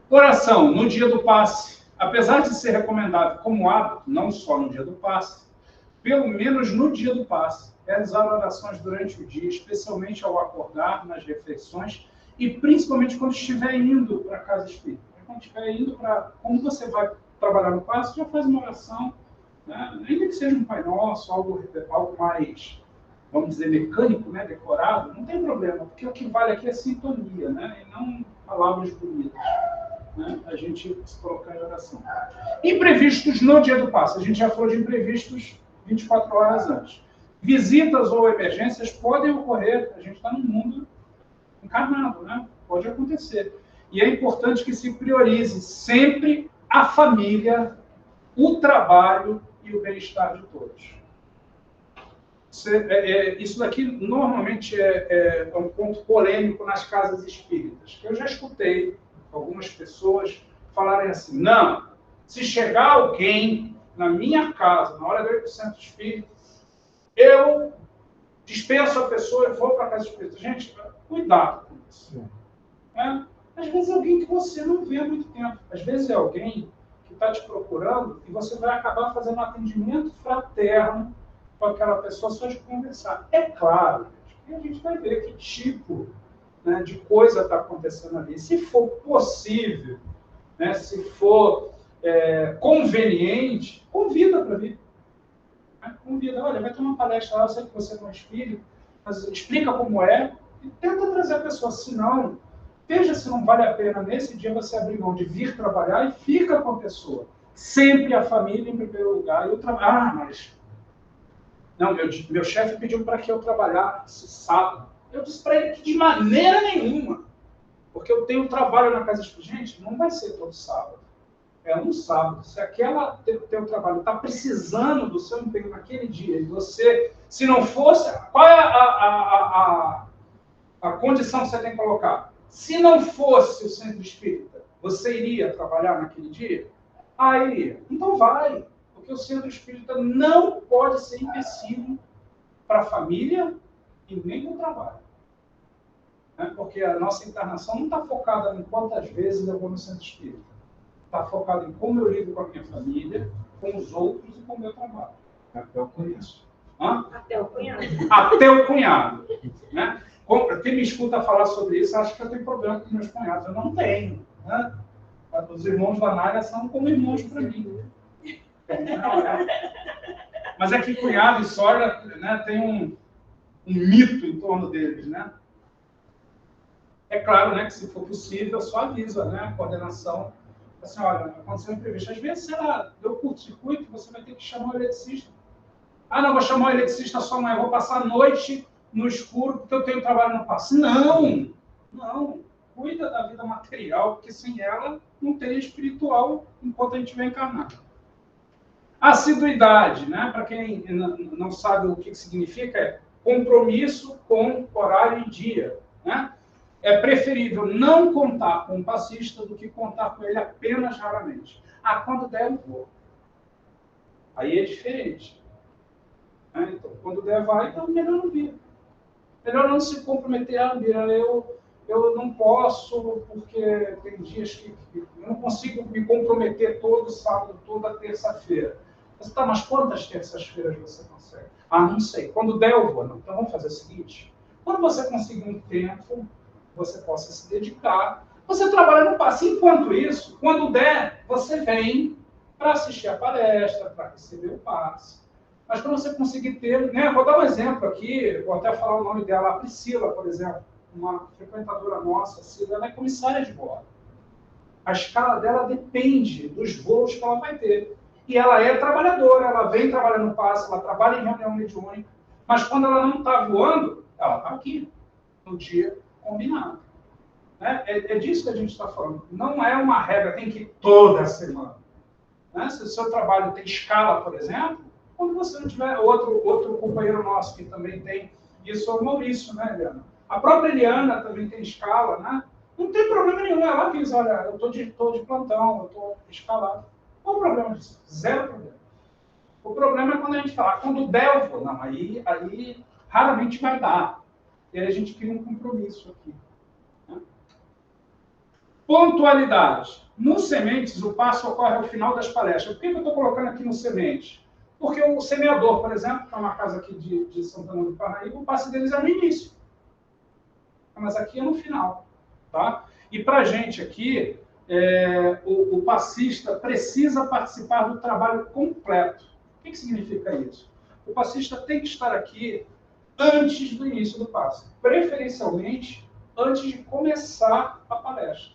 Oração no dia do passe. Apesar de ser recomendado como hábito, não só no dia do passe, pelo menos no dia do passe, realizar orações durante o dia, especialmente ao acordar, nas refeições, e principalmente quando estiver indo para a casa espírita. Quando estiver indo quando você vai trabalhar no passe, já faz uma oração, né? Ainda que seja um Pai Nosso, algo mais, vamos dizer, mecânico, né? Decorado, não tem problema, porque o que vale aqui é sintonia, né? E não palavras bonitas. Né? A gente se colocar em oração. Imprevistos no dia do passe. A gente já falou de imprevistos 24 horas antes. Visitas ou emergências podem ocorrer. A gente está num mundo encarnado, né? Pode acontecer. E é importante que se priorize sempre a família, o trabalho e o bem-estar de todos. Isso daqui normalmente é um ponto polêmico nas casas espíritas. Eu já escutei algumas pessoas falarem assim, não, se chegar alguém na minha casa, na hora do 8% espírita, eu dispenso a pessoa e vou para a casa espírita. Gente, cuidado com isso. Né? Às vezes é alguém que você não vê há muito tempo. Às vezes é alguém que está te procurando e você vai acabar fazendo um atendimento fraterno com aquela pessoa só de conversar. É claro, gente, a gente vai ver que tipo, né, de coisa está acontecendo ali. Se for possível, né, se for conveniente, convida para vir. Né? Convida, olha, vai ter uma palestra lá, eu sei que você não é espírita, mas explica como é e tenta trazer a pessoa. Se não, veja se não vale a pena nesse dia você abrir mão de vir trabalhar e fica com a pessoa. Sempre a família em primeiro lugar. E o trabalho. Mas... Não, meu chefe pediu para que eu trabalhasse sábado. Eu disse para ele que de maneira nenhuma. Porque eu tenho trabalho na casa de gente, não vai ser todo sábado. é um sábado. Se aquela teu trabalho está precisando do seu empenho naquele dia, e você, se não fosse, qual é a condição que você tem que colocar? Se não fosse o centro espírita, você iria trabalhar naquele dia? Ah, iria. Então vai, porque o centro espírita não pode ser empecilho para a família e nem para o trabalho. Porque a nossa encarnação não está focada em quantas vezes eu vou no centro espírita. Está focada em como eu lido com a minha família, com os outros e com o meu trabalho. Até o cunhado. Até o cunhado. Até o cunhado. Né? Quem me escuta falar sobre isso, acha que eu tenho problema com meus cunhados. Eu não tenho. Né? Os irmãos da Nália são como irmãos para mim. Mas é que cunhado e sogra, né, tem um mito em torno deles, né? É claro, né, que se for possível, só avisa, né, a coordenação. Assim, olha, aconteceu um imprevisto. Às vezes, sei lá, deu curto-circuito, você vai ter que chamar o eletricista. Ah, não, vou chamar o eletricista só amanhã, vou passar a noite no escuro porque eu tenho trabalho no passe. Não, não. Cuida da vida material, porque sem ela não tem espiritual enquanto a gente vai encarnar. Assiduidade, né? Para quem não sabe o que significa, é compromisso com horário e dia, né? É preferível não contar com um passista do que contar com ele apenas raramente. Ah, quando der, eu vou. Aí é diferente. Então, quando der, vai, então melhor não vir. Melhor não se comprometer. Ah, Mira, eu não posso, porque tem dias que eu não consigo me comprometer todo sábado, toda terça-feira. Mas quantas terças-feiras você consegue? Ah, não sei. Quando der, eu vou. Não. Então, vamos fazer o seguinte. Quando você conseguir um tempo, você possa se dedicar. Você trabalha no passe. Enquanto isso, quando der, você vem para assistir a palestra, para receber o passe. Mas quando você conseguir ter... Né, vou dar um exemplo aqui, vou até falar o nome dela, a Priscila, por exemplo, uma frequentadora nossa, a Priscila, ela é comissária de bordo. A escala dela depende dos voos que ela vai ter. E ela é trabalhadora, ela vem trabalhar no passe, ela trabalha em reunião mediúnica, mas quando ela não está voando, ela está aqui, no dia combinado. Né? É disso que a gente está falando. Não é uma regra, tem que ir toda semana. Né? Se o seu trabalho tem escala, por exemplo, quando você não tiver outro companheiro nosso que também tem, isso é o Maurício, né, Eliana? A própria Eliana também tem escala, né? Não tem problema nenhum. Ela diz, olha, eu estou de plantão, eu estou escalado. Qual o problema disso? Zero problema. O problema é quando a gente fala, quando der, eu vou. Não, aí raramente vai dar. E aí a gente cria um compromisso aqui. Né? Pontualidade. No Sementes, o passo ocorre ao final das palestras. Por que eu estou colocando aqui no Sementes? Porque o semeador, por exemplo, que é uma casa aqui de Santana do Parnaíba, o passe deles é no início. Mas aqui é no final. Tá? E para a gente aqui, o passista precisa participar do trabalho completo. O que significa isso? O passista tem que estar aqui antes do início do passe. Preferencialmente, antes de começar a palestra.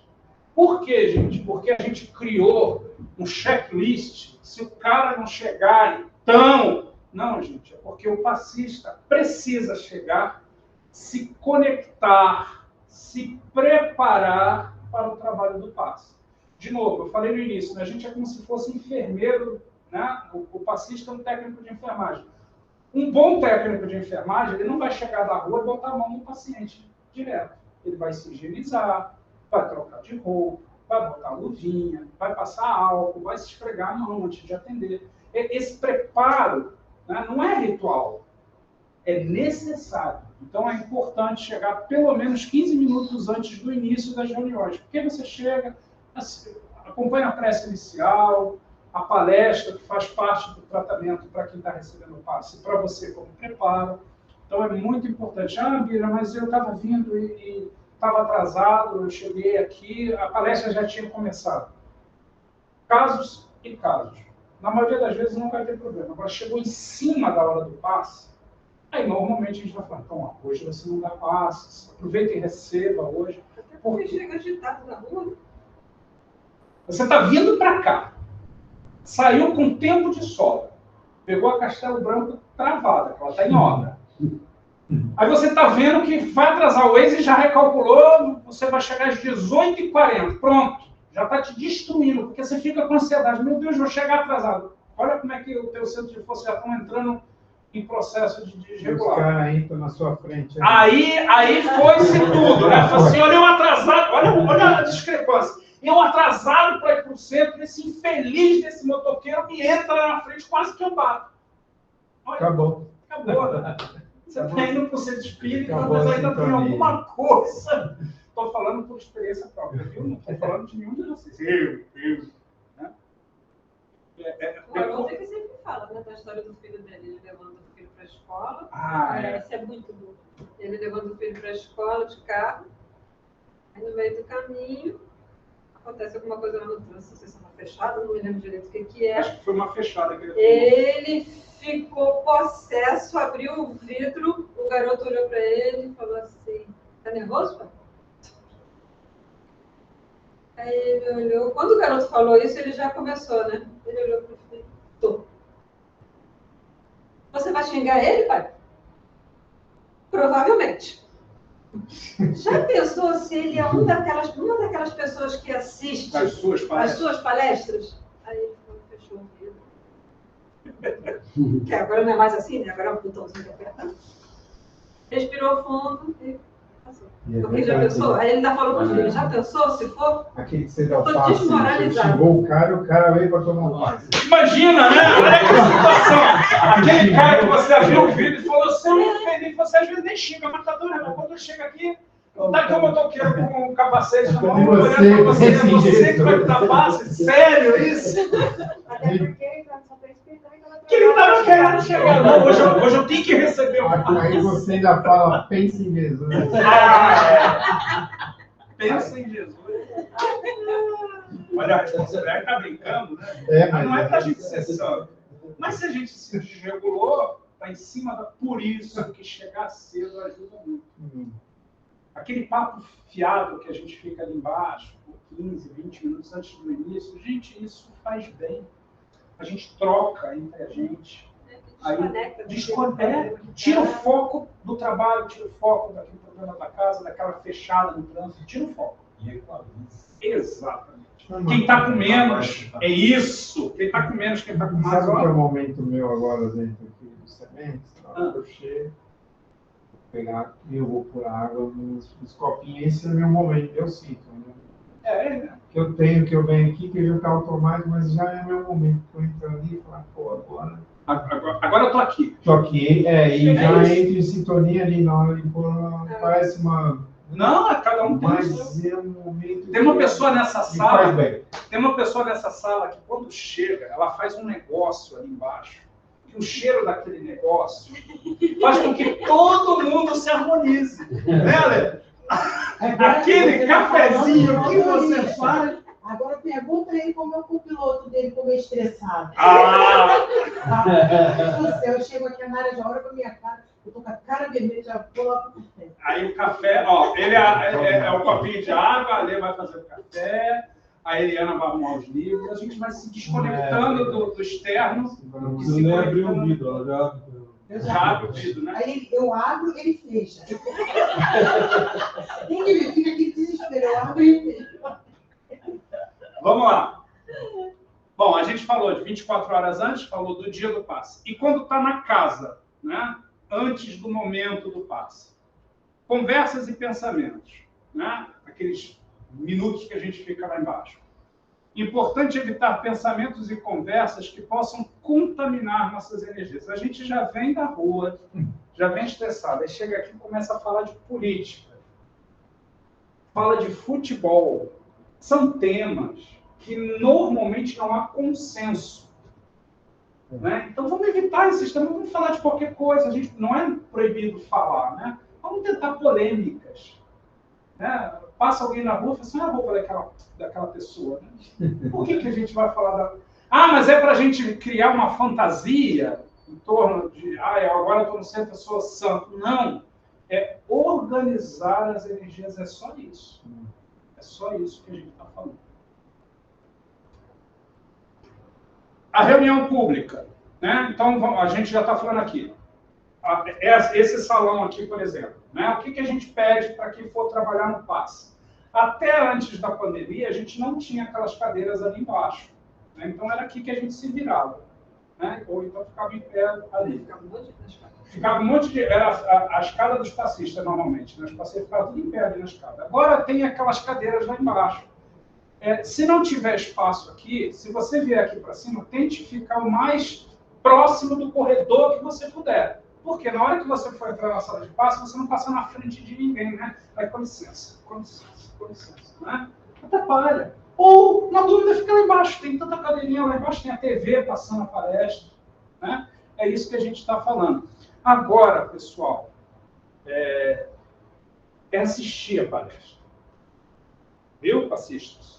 Por quê, gente? Porque a gente criou um checklist. Se o cara não chegar, então... Não, gente, é porque o passista precisa chegar, se conectar, se preparar para o trabalho do passe. De novo, eu falei no início, né? A gente é como se fosse enfermeiro, né? O passista é um técnico de enfermagem. Um bom técnico de enfermagem, ele não vai chegar da rua e botar a mão no paciente direto. Ele vai se higienizar, vai trocar de roupa, vai botar luvinha, vai passar álcool, vai se esfregar a mão antes de atender. Esse preparo, né, não é ritual, é necessário. Então é importante chegar pelo menos 15 minutos antes do início das reuniões. Porque você chega, acompanha a prece inicial, a palestra que faz parte do tratamento para quem está recebendo o passe, para você como preparo. Então é muito importante. Ah, Bira, mas eu estava vindo e estava atrasado, eu cheguei aqui, a palestra já tinha começado. Casos e casos. Na maioria das vezes não vai ter problema. Agora chegou em cima da hora do passe, aí normalmente a gente vai falar, então, hoje você não dá passe, aproveita e receba hoje. Até porque chega agitado na rua. Você está vindo para cá, saiu com tempo de sobra, pegou a Castelo Branco travada, que ela está em obra. Aí você está vendo que vai atrasar o Waze e já recalculou, você vai chegar às 18h40. Pronto, Já está te destruindo, porque você fica com ansiedade. Meu Deus, vou chegar atrasado. Olha como é que o teu centro de força já estão entrando em processo de desregular. Os caras entram na sua frente. Aí foi-se tudo, né? Falei assim, olha eu atrasado, olha a discrepância. Eu atrasado para ir para o centro, esse infeliz desse motoqueiro me entra na frente, quase que eu bato. Olha, Acabou. Né? Você está indo para o centro espírita, Acabou mas a ainda tem sintonia. alguma coisa. Estou falando por experiência própria, viu? Não estou falando de nenhum de vocês. Eu. Né? O Haroldo é que sempre fala, né, da história do filho dele. Ele levando o filho para a escola. Isso é muito bom. Ele levando o filho para a escola de carro. Aí no meio do caminho, acontece alguma coisa lá no trânsito, não sei se é uma fechada, não me lembro direito o que é. Acho que foi uma fechada que ele falou. Ele ficou possesso, abriu o vidro, o garoto olhou para ele e falou assim, tá nervoso, pai? Aí ele olhou, quando o garoto falou isso, ele já começou, né? Ele olhou para o filho, tô. Você vai xingar ele, pai? Provavelmente. Já pensou se ele é uma daquelas pessoas que assiste As suas as suas palestras? Aí ele fechou o vidro. Que agora não é mais assim, né? Agora é um botãozinho que aperta. Respirou fundo e passou. Porque já pensou? Aí ele ainda falou para o filho, já pensou se for? Aquele que você dá o Tô passe, desmoralizado. xingou o cara veio para tomar um passe. Imagina, né? Olha que situação. Aquele cara que você viu o vídeo e falou, você é infeliz, você às vezes nem xinga, mas tá doido, mas quando chega aqui, tá que eu motoqueiro com um capacete na mão, olhando pra você, é você que vai dar passe? Sério isso? Até porque ele só tá esperando Que ele tava querendo chegar. Não, hoje eu tenho que receber um Aí passe. você ainda fala, pense em Jesus. Pensa em Jesus. Olha, a responsabilidade está brincando, né? É, Mas não é mas para a gente ser santo. Mas se a gente se desregulou, está em cima da... Por isso que chegar cedo ajuda muito. Aquele papo fiado que a gente fica ali embaixo, por 15, 20 minutos antes do início, gente, isso faz bem. A gente troca entre a gente. Aí desconecta, tira o foco do trabalho, tira o foco daquele problema da casa, daquela fechada no trânsito, tira o foco. Exatamente. Quem está com menos, é isso. Quem está com menos, quem está com mais. Sabe o que é o momento meu agora dentro aqui do semestre? Na hora que eu chego, vou pegar e eu vou por água nos copinhos. Esse é o meu momento, eu sinto. Né? Que eu tenho, que eu venho aqui, que já está automático, mas já é meu momento. Eu entro ali e falo, pô, agora eu estou aqui. Estou aqui, e já entro em sintonia ali na hora de pôr, parece uma... Não, cada um tem mas é um momento... Tem uma pessoa nessa faz sala, bem. tem uma pessoa nessa sala que quando chega, ela faz um negócio ali embaixo, e o cheiro daquele negócio faz com que todo mundo se harmonize. Né, Ale? Aquele cafezinho que você faz... Agora pergunta aí como é o copiloto dele, como é estressado. Eu chego aqui na área, já olho pra minha cara, eu tô com a cara vermelha, já vou lá pro café. Aí o café, ó, ele é o copinho de água, a Ale vai fazer o café, a Eliana vai arrumar os livros, a gente vai se desconectando do externo. Não precisa nem abrir o vidro, ela já abre o vidro, né? Aí eu abro, ele fecha. Ninguém fica aqui desespero, eu abro e ele fecha. Vamos lá. Bom, a gente falou de 24 horas antes, falou do dia do passe. E quando está na casa, né? Antes do momento do passe? Conversas e pensamentos, né? Aqueles minutos que a gente fica lá embaixo. Importante evitar pensamentos e conversas que possam contaminar nossas energias. A gente já vem da rua, já vem estressado, aí chega aqui e começa a falar de política, fala de futebol. São temas que normalmente não há consenso. Né? Então vamos evitar esses temas, vamos falar de qualquer coisa. A gente não é proibido falar, né? Vamos tentar polêmicas. Né? Passa alguém na rua e fala assim, a roupa daquela pessoa. Né? Por que a gente vai falar da... mas é para a gente criar uma fantasia em torno de, agora eu estou no centro, eu sou santo. Não. É organizar as energias, é só isso. É só isso que a gente está falando. A reunião pública, né? Então, a gente já está falando aqui. Esse salão aqui, por exemplo, né? O que a gente pede para quem for trabalhar no passe? Até antes da pandemia, a gente não tinha aquelas cadeiras ali embaixo, né? Então, era aqui que a gente se virava, né? Ou então ficava em pé ali. Ficava um monte de... Era a escada dos passistas, normalmente, né? Os passistas ficavam tudo em pé ali na escada. Agora tem aquelas cadeiras lá embaixo. Se não tiver espaço aqui, se você vier aqui para cima, tente ficar o mais próximo do corredor que você puder. Porque na hora que você for entrar na sala de passe, você não passa na frente de ninguém, né? Aí, com licença, né? Atrapalha. Ou, na dúvida, fica lá embaixo. Tem tanta cadeirinha lá embaixo, tem a TV passando a palestra, né? É isso que a gente está falando. Agora, pessoal, é assistir a palestra. Viu, passistas?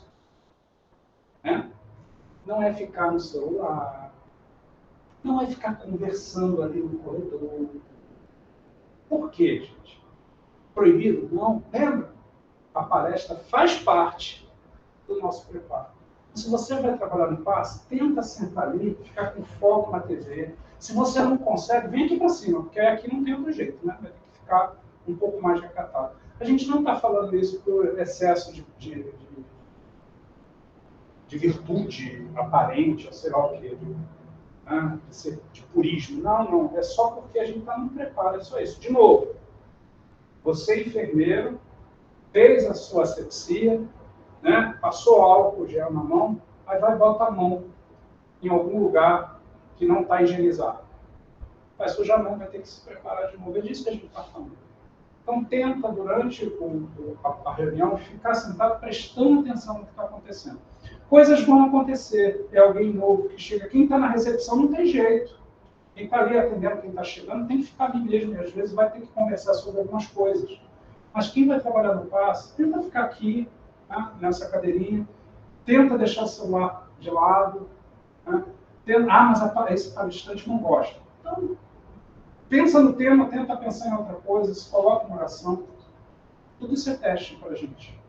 Não é ficar no celular, não é ficar conversando ali no corredor. Por quê, gente? Proibido? Não. Lembra? A palestra faz parte do nosso preparo. Se você vai trabalhar no passe, tenta sentar ali, ficar com foco na TV. Se você não consegue, vem aqui para cima, porque aqui não tem outro jeito, né? Vai ter que ficar um pouco mais recatado. A gente não está falando isso por excesso de virtude aparente, ou sei lá o quê, de purismo. Não. É só porque a gente está no preparo, é só isso. De novo, você, enfermeiro, fez a sua asepsia, né? Passou álcool gel na mão, aí vai e bota a mão em algum lugar que não está higienizado. Vai sujar a mão, vai ter que se preparar de novo. É disso que a gente está falando. Então, tenta, durante a reunião, ficar sentado prestando atenção no que está acontecendo. Coisas vão acontecer. É alguém novo que chega. Quem está na recepção não tem jeito. Quem está ali atendendo, quem está chegando, tem que ficar ali mesmo. E às vezes vai ter que conversar sobre algumas coisas. Mas quem vai trabalhar no passe, tenta ficar aqui, tá? Nessa cadeirinha. Tenta deixar o celular de lado. Tá? Mas esse palestrante não gosta. Então, pensa no tema, tenta pensar em outra coisa, se coloca uma oração. Tudo isso é teste para a gente.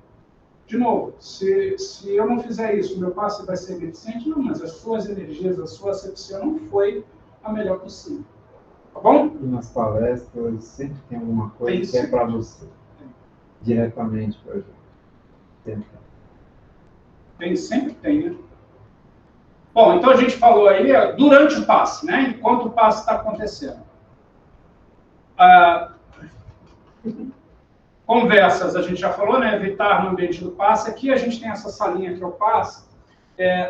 De novo, se eu não fizer isso, o meu passe vai ser deficiente? Não, mas as suas energias, a sua asepsia não foi a melhor possível. Tá bom? E nas palestras sempre tem alguma coisa que é para você. Diretamente para a gente. Sempre tem, né? Bom, então a gente falou aí durante o passe, né? Enquanto o passe está acontecendo. Conversas, a gente já falou, né? Evitar no ambiente do passe. Aqui a gente tem essa salinha que é o passe.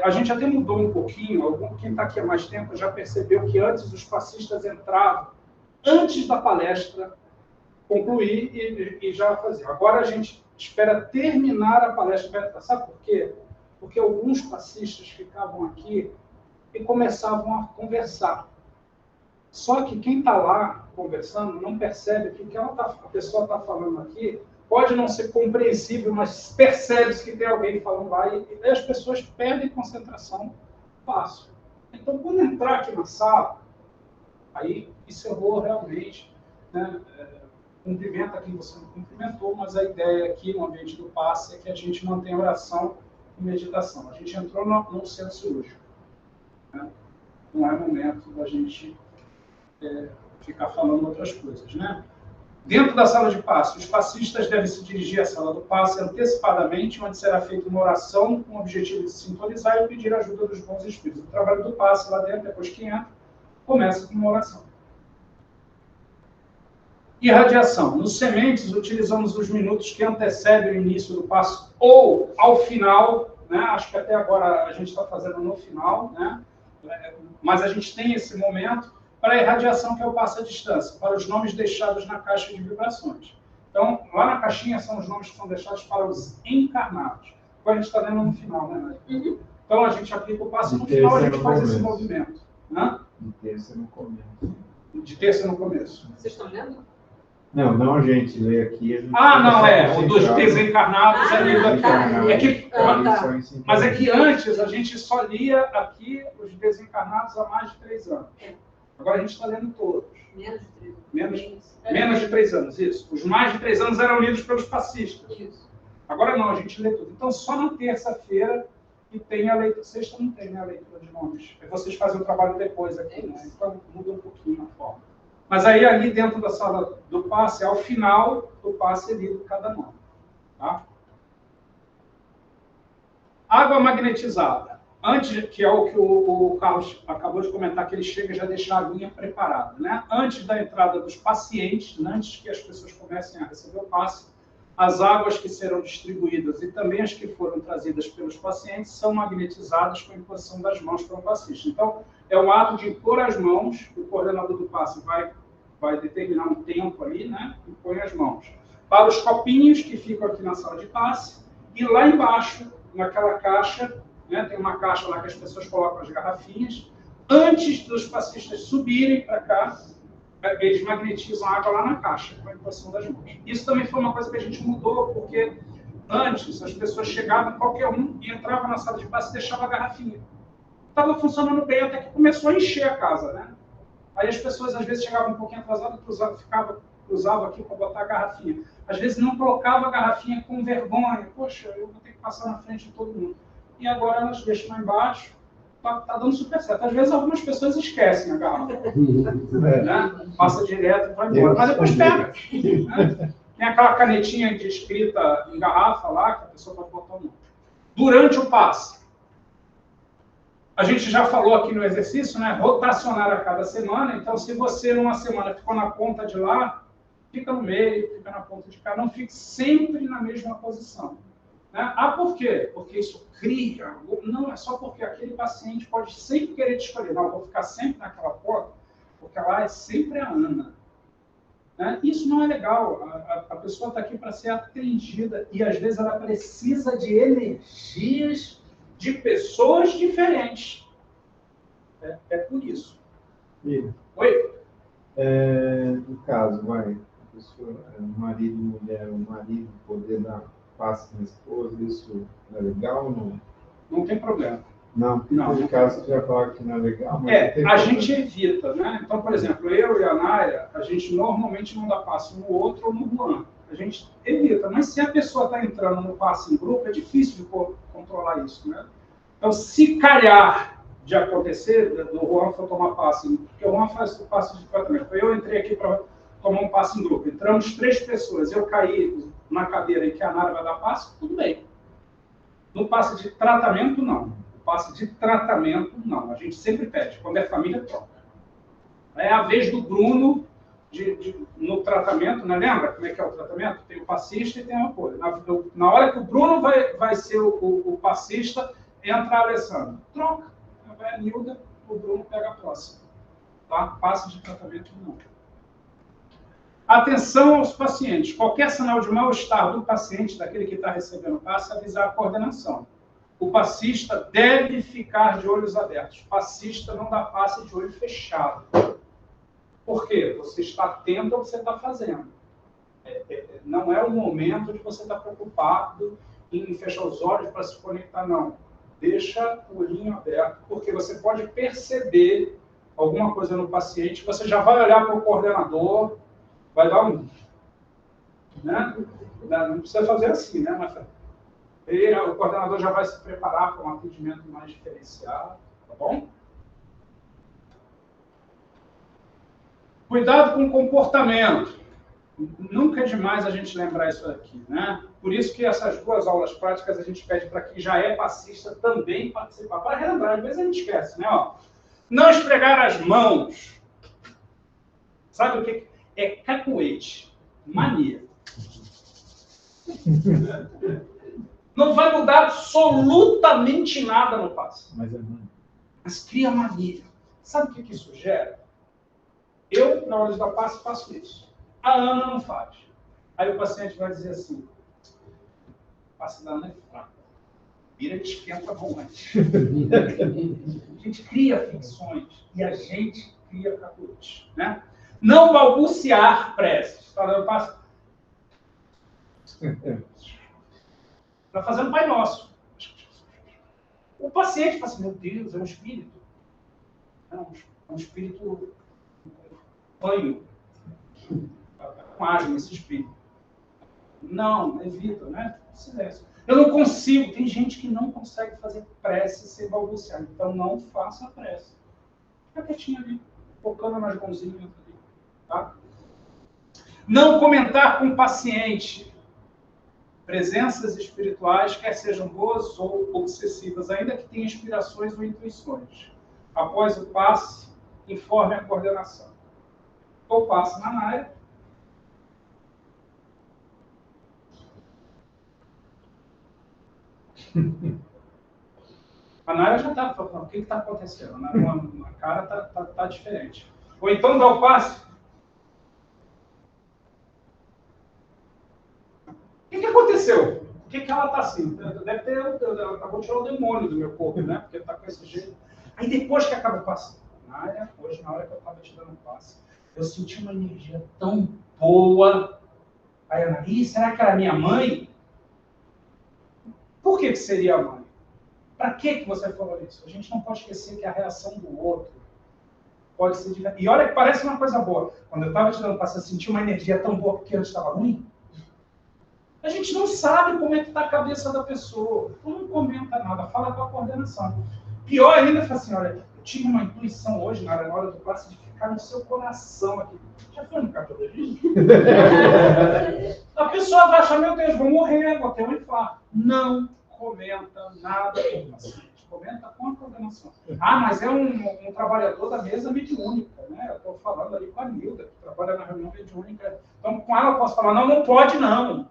A gente até mudou um pouquinho. Quem está aqui há mais tempo já percebeu que antes os passistas entravam antes da palestra concluir e já faziam. Agora a gente espera terminar a palestra. Sabe por quê? Porque alguns passistas ficavam aqui e começavam a conversar. Só que quem está lá conversando não percebe que o que a pessoa está falando aqui pode não ser compreensível, mas percebe-se que tem alguém falando lá e as pessoas perdem concentração fácil. Então, quando entrar aqui na sala, aí encerrou realmente, né? Cumprimenta quem você não cumprimentou, mas a ideia aqui no ambiente do passe é que a gente mantenha oração e meditação. A gente entrou num centro cirúrgico, né? Não é momento da gente ficar falando outras coisas, né? Dentro da sala de passe, os passistas devem se dirigir à sala do passe antecipadamente, onde será feita uma oração com o objetivo de sintonizar e pedir a ajuda dos bons espíritos. O trabalho do passe lá dentro, depois que entra, começa com uma oração. Irradiação. Nos sementes, utilizamos os minutos que antecedem o início do passe ou ao final, né? Acho que até agora a gente está fazendo no final, né? Mas a gente tem esse momento para a irradiação, que é o passe à distância, para os nomes deixados na caixa de vibrações. Então, lá na caixinha são os nomes que são deixados para os encarnados. Agora a gente está vendo no final, né, Maria? Uhum. Então, a gente aplica o passe no final, a gente faz esse movimento. Hã? De terça no começo. De terça no começo. Vocês estão lendo? Não, a gente lê aqui. O dos desencarnados ali. Mas é que antes a gente só lia aqui os desencarnados há mais de 3 anos. Agora a gente está lendo todos. Menos de 3 anos, isso. Os mais de 3 anos eram lidos pelos passistas. Isso. Agora não, a gente lê tudo. Então, só na terça-feira que tem a leitura. Sexta não tem, né, a leitura de nomes. Vocês fazem o trabalho depois aqui, né? Então muda um pouquinho a forma. Mas aí, ali dentro da sala do passe, ao final do passe é lido cada nome. Tá? Água magnetizada. Antes, que é o que o Carlos acabou de comentar, que ele chega e já deixa a aguinha preparada, né? Antes da entrada dos pacientes, antes que as pessoas comecem a receber o passe, as águas que serão distribuídas e também as que foram trazidas pelos pacientes são magnetizadas com a imposição das mãos para o paciente. Então, é um ato de impor as mãos, o coordenador do passe vai determinar um tempo ali, né? E põe as mãos. Para os copinhos que ficam aqui na sala de passe, e lá embaixo, naquela caixa, né, tem uma caixa lá que as pessoas colocam as garrafinhas, antes dos passistas subirem para cá, eles magnetizam a água lá na caixa, com a imposição das mãos. Isso também foi uma coisa que a gente mudou, porque antes as pessoas chegavam, qualquer um, e entrava na sala de passe e deixava a garrafinha. Estava funcionando bem até que começou a encher a casa, né? Aí as pessoas às vezes chegavam um pouquinho atrasadas, cruzava aqui para botar a garrafinha. Às vezes não colocava a garrafinha com vergonha. Poxa, eu vou ter que passar na frente de todo mundo. E agora elas deixam lá embaixo. Tá dando super certo. Às vezes algumas pessoas esquecem a garrafa. Né? Passa direto e vai embora. Mas depois pega. Né? Tem aquela canetinha de escrita em garrafa lá, que a pessoa pode botar o nome. Durante o passe. A gente já falou aqui no exercício, né? Rotacionar a cada semana. Então, se você numa semana ficou na ponta de lá, fica no meio, fica na ponta de cá. Não fique sempre na mesma posição. Né? Ah, por quê? Porque isso cria... Não, é só porque aquele paciente pode sempre querer te escolher. Não, eu vou ficar sempre naquela ponta, porque lá é sempre a Ana. Né? Isso não é legal. A pessoa está aqui para ser atendida e, às vezes, ela precisa de energias de pessoas diferentes. É por isso. Filho, Oi? no caso, a pessoa, marido e mulher, o marido poder dar passe na esposa, isso é legal ou não? Não tem problema. Não, no caso, você já falou que não é legal, mas a problema. gente evita, né? Então, por exemplo, eu e a Naira, a gente normalmente não dá passe no outro ou no Juan. A gente evita, mas se a pessoa está entrando no passe em grupo, é difícil de controlar isso, né? Então, se calhar de acontecer, do Juan for tomar passe, porque o Juan faz o passe de tratamento. Eu entrei aqui para tomar um passe em grupo, entramos 3 pessoas, eu caí na cadeira e que a Nara vai dar passe, tudo bem. No passe de tratamento, não. No passe de tratamento, não. A gente sempre pede, quando é família, troca. É a vez do Bruno no tratamento, né? Lembra como é que é o tratamento? Tem o passista e tem o apoio. Na hora que o Bruno vai ser o passista, entra a Alessandra. Troca. Vai a Nilda, o Bruno pega a próxima. Tá? Passe de tratamento, não. Atenção aos pacientes. Qualquer sinal de mal-estar do paciente, daquele que está recebendo o passe, avisar a coordenação. O passista deve ficar de olhos abertos. O passista não dá passe de olho fechado. Por quê? Você está atento ao que você está fazendo. Não é o momento de você estar preocupado em fechar os olhos para se conectar, não. Deixa o olhinho aberto, porque você pode perceber alguma coisa no paciente, você já vai olhar para o coordenador, vai dar um... Né? Não precisa fazer assim, né, Marcelo? O coordenador já vai se preparar para um atendimento mais diferenciado, tá bom? Cuidado com o comportamento. Nunca é demais a gente lembrar isso aqui, né? Por isso que essas 2 aulas práticas a gente pede para quem já é passista também participar. Para relembrar, às vezes a gente esquece, né? Ó, não esfregar as mãos. Sabe o que é cacuete? Mania. Não vai mudar absolutamente nada no passe. Mas cria mania. Sabe o que isso gera? Eu, na hora de dar passe, faço isso. A Ana não faz. Aí o paciente vai dizer assim, o passe da Ana é fraco. Vira e esquenta bom antes. A gente cria ficções e a gente cria cacuete, né? Não balbuciar preces. Está dando passe? Está fazendo Pai Nosso. O paciente fala assim, meu Deus, é um espírito. É um espírito banho. Com asma esse espírito. Não, evita, né? Silêncio. Eu não consigo. Tem gente que não consegue fazer prece sem balbuciar. Então não faça prece. Fica quietinho ali, focando nas mãozinhas ali. Tá? Não comentar com o paciente. presenças espirituais, quer sejam boas ou obsessivas, ainda que tenham inspirações ou intuições. Após o passe, informe a coordenação. Ou passe na Naira. A Naira já está falando, o que está acontecendo? A cara está diferente. Ou então dá o passe. O que aconteceu? Por que ela está assim? Deve ter, ela acabou de tirar o demônio do meu corpo, né? Porque está com esse jeito. Aí depois que acaba o passe, hoje, na hora que eu estava te dando o passe, eu senti uma energia tão boa. Aí Ana, será que era minha mãe? Por que seria a mãe? Para que você falou isso? A gente não pode esquecer que a reação do outro pode ser diferente. E olha que parece uma coisa boa. Quando eu estava te dando o passe, eu senti uma energia tão boa porque antes estava ruim. A gente não sabe como é que está a cabeça da pessoa. Tu não comenta nada, fala com a coordenação. Pior ainda, fala assim, olha, eu tive uma intuição hoje, na hora do passe, de ficar no seu coração aqui. Já foi no cardiologista? A pessoa vai achar, meu Deus, vou morrer, vou ter um infarto. Não comenta nada com o paciente. Comenta com a coordenação. Mas é um trabalhador da mesa mediúnica, né? Eu estou falando ali com a Nilda, que trabalha na reunião mediúnica. Então, com ela eu posso falar, não pode não.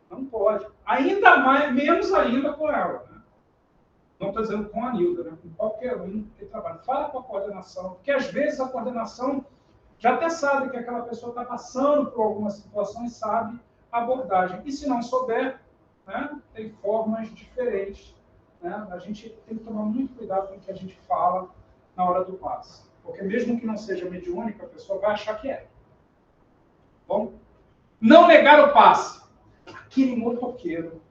Não pode. Ainda mais, menos ainda com ela. Né? Não estou dizendo com a Nilda, né? Com qualquer um que trabalha. Fala com a coordenação, porque às vezes a coordenação já até sabe que aquela pessoa está passando por alguma situação e sabe a abordagem. E se não souber, né, tem formas diferentes. Né? A gente tem que tomar muito cuidado com o que a gente fala na hora do passe. Porque mesmo que não seja mediúnica, a pessoa vai achar que é. Bom? Não negar o passe. Aquele motoqueiro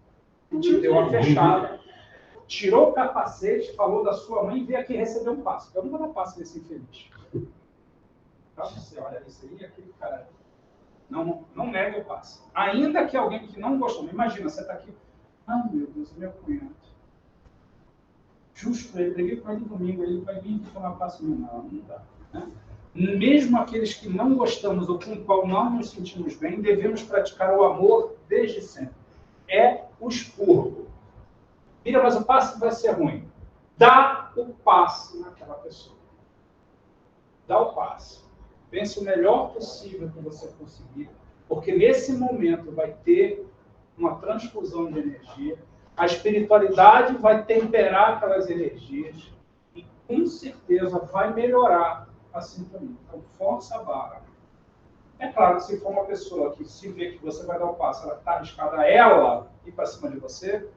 que te deu uma fechada, tirou o capacete, falou da sua mãe e veio aqui receber um passe. Eu não vou dar passe nesse infeliz. Então, você olha isso aí, aquele cara não nega o passe. Ainda que alguém que não gostou, imagina, você está aqui, meu Deus, meu cunhado. Justo, eu briguei com ele domingo, ele vai vir tomar passe. Não dá. Né? Mesmo aqueles que não gostamos ou com o qual não nos sentimos bem, devemos praticar o amor desde sempre. É o expurgo. Mira, mas o passe vai ser ruim. Dá o passe naquela pessoa. Dá o passe. Pense o melhor possível que você conseguir, porque nesse momento vai ter uma transfusão de energia, a espiritualidade vai temperar aquelas energias e com certeza vai melhorar a sintonia. Então, força a barra. É claro, se for uma pessoa que se vê que você vai dar o passo, ela está arriscada a ela ir para cima de você,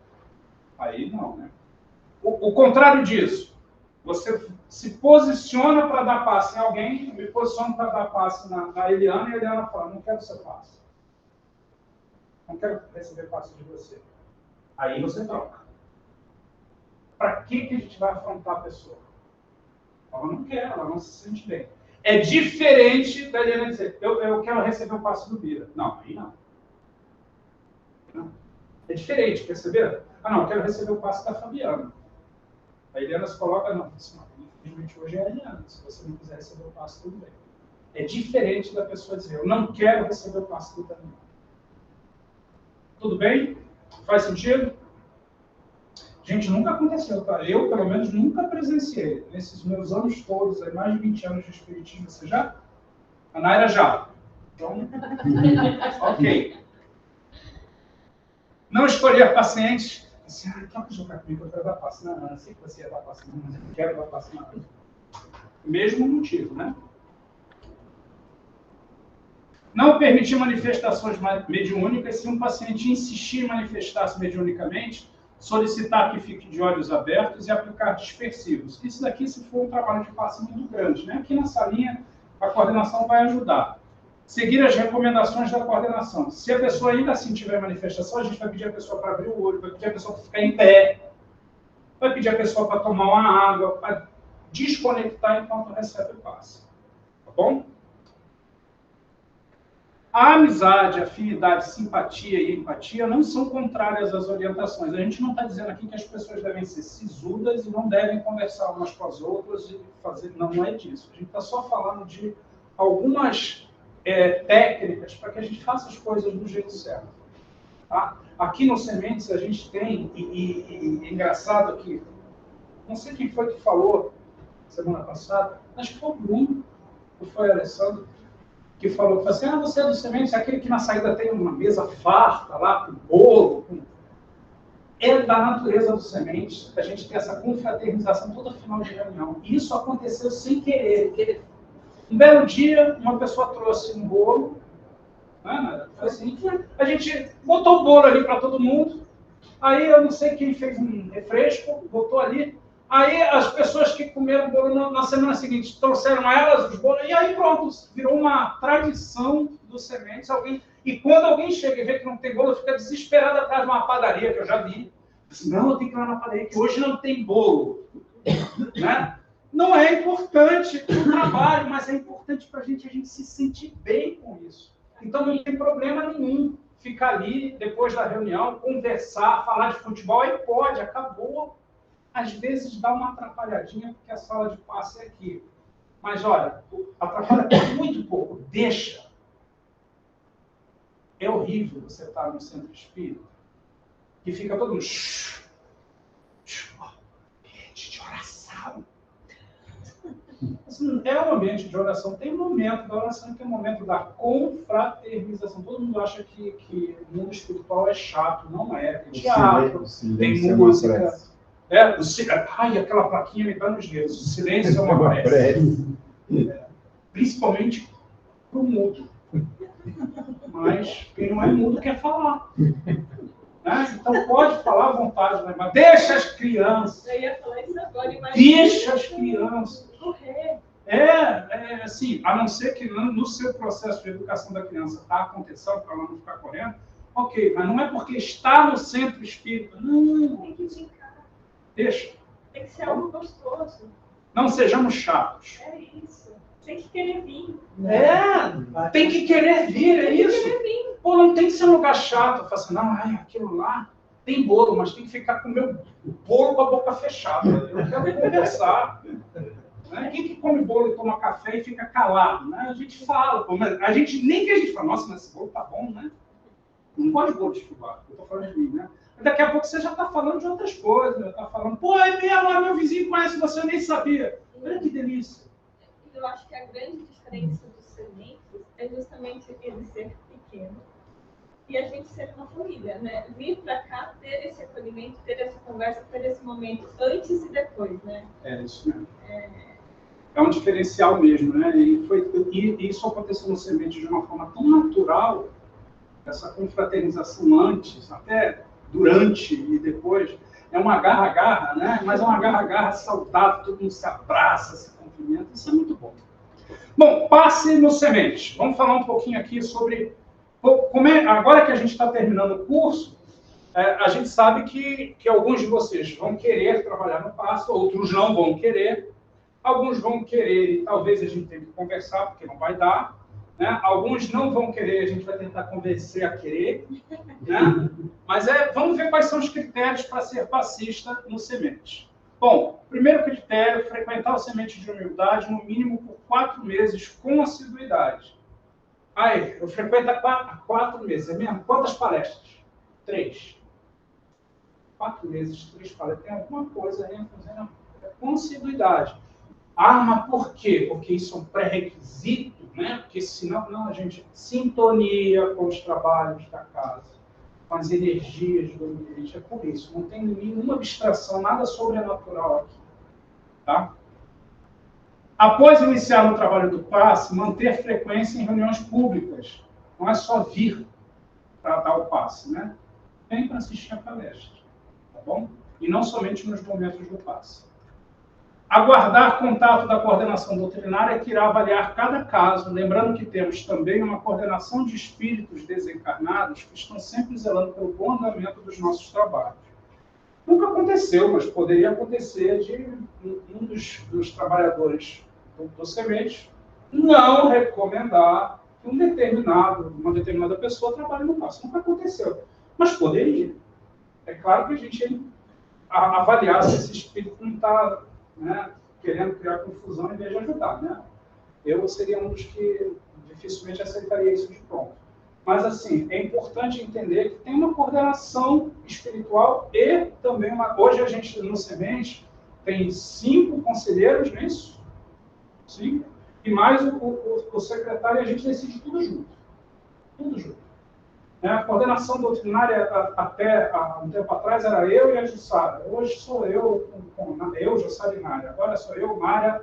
aí não, né? O contrário disso, você se posiciona para dar passe em alguém, eu me posiciono para dar passe na Eliana, e a Eliana fala, não quero seu passe. Não quero receber passe de você. Aí você troca. Para que a gente vai afrontar a pessoa? Ela não quer, ela não se sente bem. É diferente da Eliana dizer, eu quero receber o passe do Bira. Não, aí não. É diferente, perceberam? Não, eu quero receber o passe da Fabiana. A Eliana se coloca, não, infelizmente hoje é a Eliana. Se você não quiser receber o passe, tudo bem. É diferente da pessoa dizer, eu não quero receber o passe do Daniel. Tudo bem? Faz sentido? Gente, nunca aconteceu, tá? Eu, pelo menos, nunca presenciei. Nesses meus anos todos, aí mais de 20 anos de espiritismo, você já? A Naira já. Então, ok. Não escolher pacientes. Assim, troca jogar comigo, eu quero dar passe. Não, eu sei que você ia dar passe, mas eu não quero dar passe na vida. Mesmo motivo, né? Não permitir manifestações mediúnicas. Se um paciente insistir em manifestar-se mediunicamente, solicitar que fique de olhos abertos e aplicar dispersivos. Isso daqui, se for um trabalho de passe muito grande, né? Aqui nessa linha, a coordenação vai ajudar. Seguir as recomendações da coordenação. Se a pessoa ainda assim tiver manifestação, a gente vai pedir a pessoa para abrir o olho, vai pedir a pessoa para ficar em pé, vai pedir a pessoa para tomar uma água, para desconectar enquanto recebe o passe. Tá bom? A amizade, afinidade, simpatia e empatia não são contrárias às orientações. A gente não está dizendo aqui que as pessoas devem ser sisudas e não devem conversar umas com as outras e fazer... Não é disso. A gente está só falando de algumas técnicas para que a gente faça as coisas do jeito certo. Tá? Aqui no Sementes a gente tem, e é engraçado que, não sei quem foi que falou semana passada, acho que foi o Bruno, ou foi o Alessandro, que falou assim, você é do Sementes, aquele que na saída tem uma mesa farta lá, com bolo, é da natureza do Sementes, a gente tem essa confraternização toda final de reunião. E isso aconteceu sem querer. Um belo dia, uma pessoa trouxe um bolo, né? Assim, a gente botou o bolo ali para todo mundo, aí eu não sei quem fez um refresco, botou ali, aí as pessoas que comeram o bolo na semana seguinte trouxeram elas os bolos, e aí pronto, virou uma tradição do Sementes. E quando alguém chega e vê que não tem bolo, fica desesperado atrás de uma padaria, que eu já vi. Assim, não, eu tenho que ir lá na padaria, que hoje não tem bolo. Né? Não é importante o trabalho, mas é importante para a gente se sentir bem com isso. Então não tem problema nenhum ficar ali, depois da reunião, conversar, falar de futebol, aí pode, acabou. Às vezes dá uma atrapalhadinha, porque a sala de passe é aqui. Mas olha, atrapalha muito pouco, deixa. É horrível você estar no centro espírita, que fica todo mundo... ambiente de oração. É um ambiente de oração. Tem um momento da oração e tem um momento da confraternização. Todo mundo acha que o mundo espiritual é chato. Não é. Tem teatro, tem música. Ai, aquela plaquinha me dá nos dedos. O silêncio é uma prece. Principalmente para o mudo. Mas quem não é mudo quer falar. Né? Então pode falar à vontade, né? Mas deixa as crianças. Eu ia falar isso agora, imagina. Deixa as crianças. Correr. Assim, a não ser que no seu processo de educação da criança está acontecendo para ela não ficar correndo, ok, mas não é porque está no centro espírita. Não. Tem que brincar. Deixa. Tem que ser algo gostoso. Não sejamos chatos. É isso. Tem que querer vir. Tem que querer vir, é isso. Pô, não tem que ser um lugar chato. Fala assim, não, aquilo lá tem bolo, mas tem que ficar com o meu bolo com a boca fechada. Eu quero conversar. Né? Quem que come bolo e toma café e fica calado? Né? A gente fala, pô, mas nem que a gente fala, nossa, mas esse bolo tá bom, né? Não gosto de bolo de fubá, eu tô falando de mim, né? Mas daqui a pouco você já está falando de outras coisas, já está falando, pô, meu vizinho conhece você, eu nem sabia. Olha que delícia. Eu acho que a grande diferença dos Sementes é justamente ele ser pequeno e a gente ser uma família, né? Vir para cá, ter esse acolhimento, ter essa conversa, ter esse momento antes e depois, né? É isso mesmo. É um diferencial mesmo, né? E isso aconteceu no Semente de uma forma tão natural, essa confraternização antes, até durante e depois. É uma agarra-agarra, né? Mas é uma agarra-agarra saudável, todo mundo se abraça, se cumprimenta, isso é muito bom. Bom, passe no Semente. Vamos falar um pouquinho aqui sobre... Agora que a gente está terminando o curso, a gente sabe que alguns de vocês vão querer trabalhar no passe, outros não vão querer. Alguns vão querer e talvez a gente tenha que conversar, porque não vai dar. Né? Alguns não vão querer, a gente vai tentar convencer a querer. Né? Mas vamos ver quais são os critérios para ser passista no Semente. Bom, primeiro critério, frequentar o Semente de Humildade no mínimo por 4 meses com assiduidade. Aí, eu frequento há 4 meses, é mesmo? Quantas palestras? 3. 4 meses, 3 palestras. Tem alguma coisa aí fazendo com assiduidade. Mas por quê? Porque isso é um pré-requisito, né? Porque senão a gente sintonia com os trabalhos da casa, com as energias do ambiente. É por isso. Não tem nenhuma abstração, nada sobrenatural aqui. Tá? Após iniciar o trabalho do passe, manter frequência em reuniões públicas. Não é só vir para dar o passe, né? Vem para assistir a palestra. Tá bom? E não somente nos momentos do passe. Aguardar contato da coordenação doutrinária que irá avaliar cada caso, lembrando que temos também uma coordenação de espíritos desencarnados que estão sempre zelando pelo bom andamento dos nossos trabalhos. Nunca aconteceu, mas poderia acontecer de um dos trabalhadores do Semente não recomendar que uma determinada pessoa trabalhe no passe. Nunca aconteceu, mas poderia. É claro que a gente avaliar se esse espírito não está... Né, querendo criar confusão em vez de ajudar. Né? Eu seria um dos que dificilmente aceitaria isso de pronto. Mas, assim, é importante entender que tem uma coordenação espiritual e também uma... Hoje a gente, no Semente, tem 5 conselheiros, não é isso? 5. E mais o secretário, a gente decide tudo junto. Tudo junto. A coordenação doutrinária, até há um tempo atrás, era eu e a Jussara. Hoje sou eu, Jussara e Mária. Agora sou eu, Mária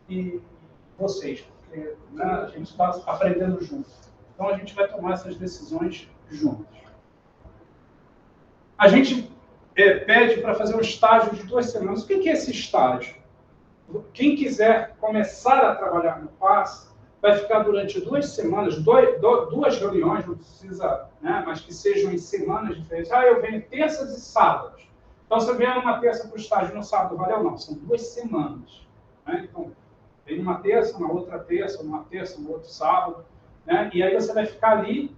e vocês. Porque, né, a gente está aprendendo junto. Então, a gente vai tomar essas decisões juntos. A gente pede para fazer um estágio de 2 semanas. O que é esse estágio? Quem quiser começar a trabalhar no passe, vai ficar durante 2 semanas, 2 reuniões, não precisa, né, mas que sejam em semanas diferentes. Eu venho terças e sábados. Então, se eu vier numa terça para o estágio no sábado, valeu? Não, são 2 semanas. Né? Então, vem uma terça, na outra terça, numa terça, no outro sábado. Né? E aí você vai ficar ali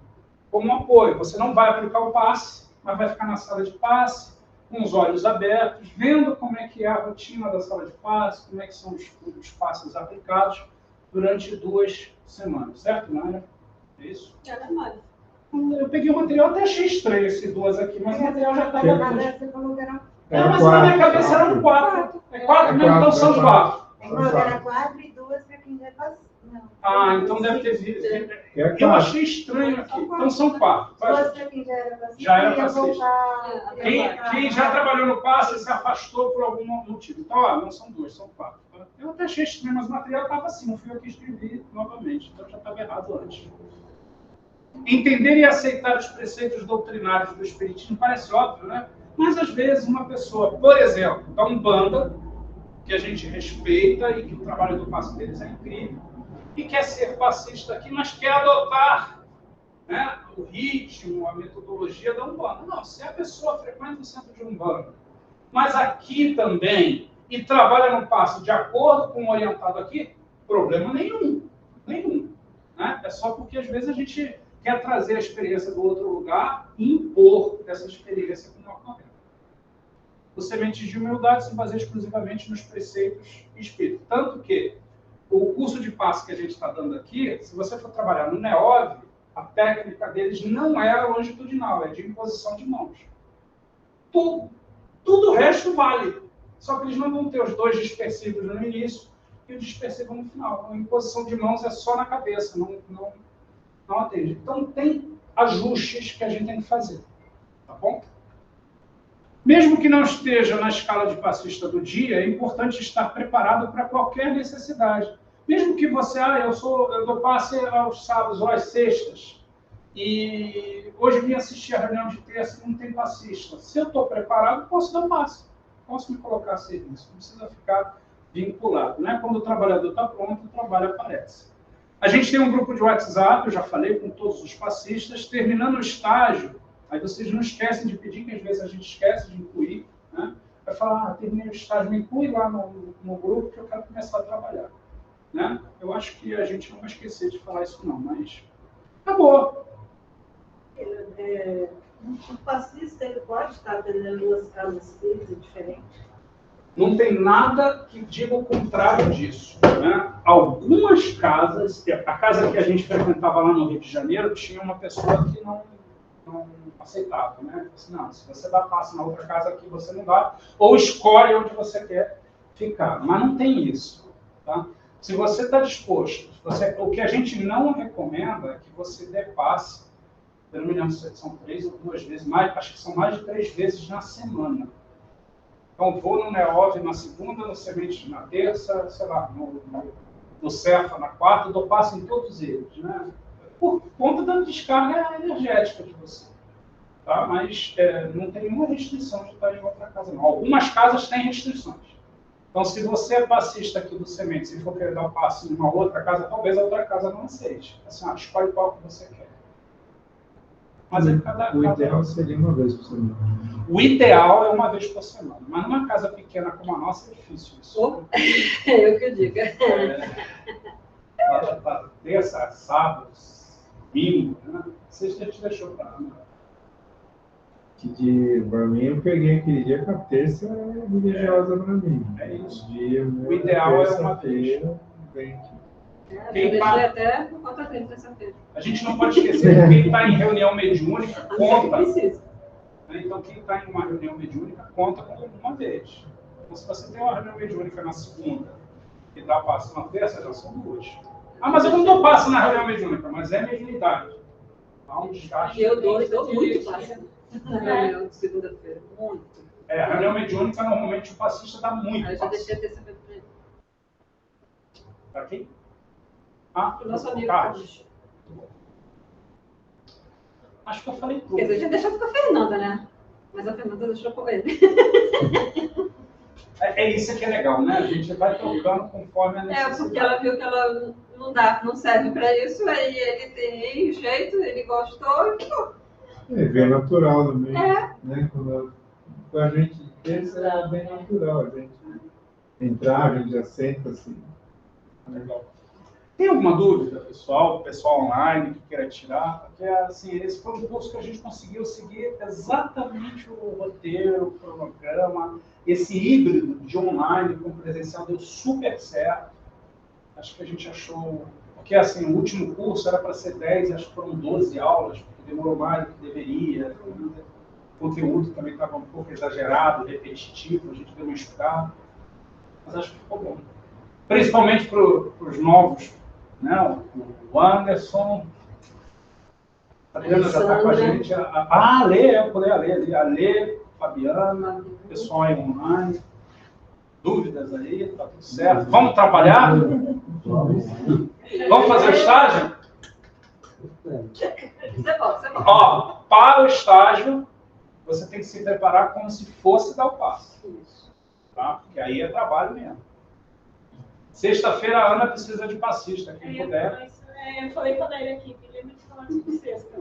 como um apoio. Você não vai aplicar o passe, mas vai ficar na sala de passe, com os olhos abertos, vendo como é que é a rotina da sala de passe, como é que são os passes aplicados durante 2 semanas. Certo, Nária? É isso? Eu peguei o material, até achei estranho esse 2 aqui, mas o material já estava... Mas na minha cabeça eram 4. É 4 mesmo, então são 4. Era 4 e 2 para quem já passou. Então deve ter visto. Eu achei estranho aqui. Então são 4. Já era passista. Quem já trabalhou no passe se afastou por algum motivo. Então, não são 2, são 4. Eu até achei estranho, mas o material estava assim. Não fui eu que escrevi novamente. Então já estava errado antes. Entender e aceitar os preceitos doutrinários do Espiritismo parece óbvio, né? Mas às vezes uma pessoa, por exemplo, da Umbanda, que a gente respeita e que o trabalho do passe deles é incrível, e quer ser passista aqui, mas quer adotar, né, o ritmo, a metodologia da Umbanda. Não, se a pessoa frequenta o centro de Umbanda, mas aqui também, e trabalha no passe de acordo com o orientado aqui, problema nenhum. Nenhum. Né? É só porque às vezes a gente quer trazer a experiência do outro lugar e impor essa experiência como uma correta. Os sementes de humildade se baseiam exclusivamente nos preceitos espíritas. Tanto que o curso de passe que a gente está dando aqui, se você for trabalhar no NEOV, a técnica deles não é longitudinal, é de imposição de mãos. Tudo o resto vale. Só que eles não vão ter os 2 dispersivos no início e o dispersivo no final. A imposição de mãos é só na cabeça, não atende. Então, tem ajustes que a gente tem que fazer. Tá bom? Mesmo que não esteja na escala de passista do dia, é importante estar preparado para qualquer necessidade. Mesmo que você, eu dou passe aos sábados ou às sextas, e hoje vim assistir a reunião de terça e não tem passista. Se eu estou preparado, posso dar passe. Posso me colocar a serviço. Não precisa ficar vinculado. Né? Quando o trabalhador está pronto, o trabalho aparece. A gente tem um grupo de WhatsApp, eu já falei com todos os passistas, terminando o estágio. Aí vocês não esquecem de pedir, que às vezes a gente esquece de incluir. Né? Vai falar, terminei o estágio, me inclui lá no grupo que eu quero começar a trabalhar. Né? Eu acho que a gente não vai esquecer de falar isso não, mas acabou. O passista ele pode estar atendendo 2 casas espíritas diferentes? Não tem nada que diga o contrário disso. Né? Algumas casas, a casa que a gente frequentava lá no Rio de Janeiro, tinha uma pessoa que não aceitava. Né? Não, se você dá passe na outra casa aqui, você não dá, ou escolhe onde você quer ficar. Mas não tem isso. Tá? Se você está disposto, o que a gente não recomenda é que você dê passe, pelo menos são 3 ou 2 vezes, acho que são mais de 3 vezes na semana. Então, vou no NEOV na segunda, no Semente na terça, sei lá, no CEFA na quarta, dou passe em todos eles, né? Por conta da descarga energética de você. Tá? Mas não tem nenhuma restrição de estar em outra casa, não. Algumas casas têm restrições. Então, se você é passista aqui do Semente, se for querer dar um passe em uma outra casa, talvez a outra casa não aceite. Assim, escolhe qual que você quer. Mas o ideal seria uma vez por semana. O ideal é uma vez por semana. Mas numa casa pequena como a nossa é difícil isso. Eu que digo. Terça, sábado, domingo, né? Sexta a gente deixou para lá. Para mim, eu peguei aquele dia que a terça é religiosa para mim. É isso. O ideal é uma vez. Eu Quem deixei tá- até por conta dele terça-feira. A gente não pode esquecer que quem está em reunião mediúnica A não ser que conta. precisa. Né? Então, quem está em uma reunião mediúnica conta como uma vez. Então, se você tem uma reunião mediúnica na segunda e dá passo na terça, já são duas. Ah, mas eu não dou passo na reunião mediúnica, mas é mediunidade. Há um desgaste. Eu dou muito passo na reunião de segunda-feira. Muito. A reunião mediúnica, normalmente, o passista dá muito Aí eu já passo. deixei a terça-feira pra ele. Para quem? Ah, Pro nosso amigo Carlos. Carlos. Acho que eu falei tudo. Quer dizer, eu tinha deixado com a Fernanda, né? Mas a Fernanda deixou com ele. É isso que é legal, né? A gente vai trocando conforme a necessidade. Porque ela viu que ela não serve pra isso, aí ele tem jeito, ele gostou e ficou. Bem natural também. É. Né? Quando a gente pensa, é bem natural. A gente entrar, a gente já senta assim. Legal. Tem alguma dúvida, pessoal online que queira tirar? Porque, assim, esse foi um curso que a gente conseguiu seguir exatamente o roteiro, o cronograma. Esse híbrido de online com presencial deu super certo. Acho que a gente achou... Porque, assim, o último curso era para ser 10, acho que foram 12 aulas, porque demorou mais do que deveria. O conteúdo também estava um pouco exagerado, repetitivo, a gente deu uma estudada. Mas acho que ficou bom. Principalmente para os novos, né? O Anderson, a Adriana já está com a gente. A Lê, eu falei a Lê, Fabiana, pessoal aí online. Dúvidas aí, tá tudo certo. Vamos trabalhar? Vamos fazer o estágio? Isso é bom, isso é bom. Ó, para o estágio, você tem que se preparar como se fosse dar o passo. Tá? Porque aí é trabalho mesmo. Sexta-feira a Ana precisa de passista, quem puder. Eu falei com a ele aqui, me lembro de falar sobre sexta.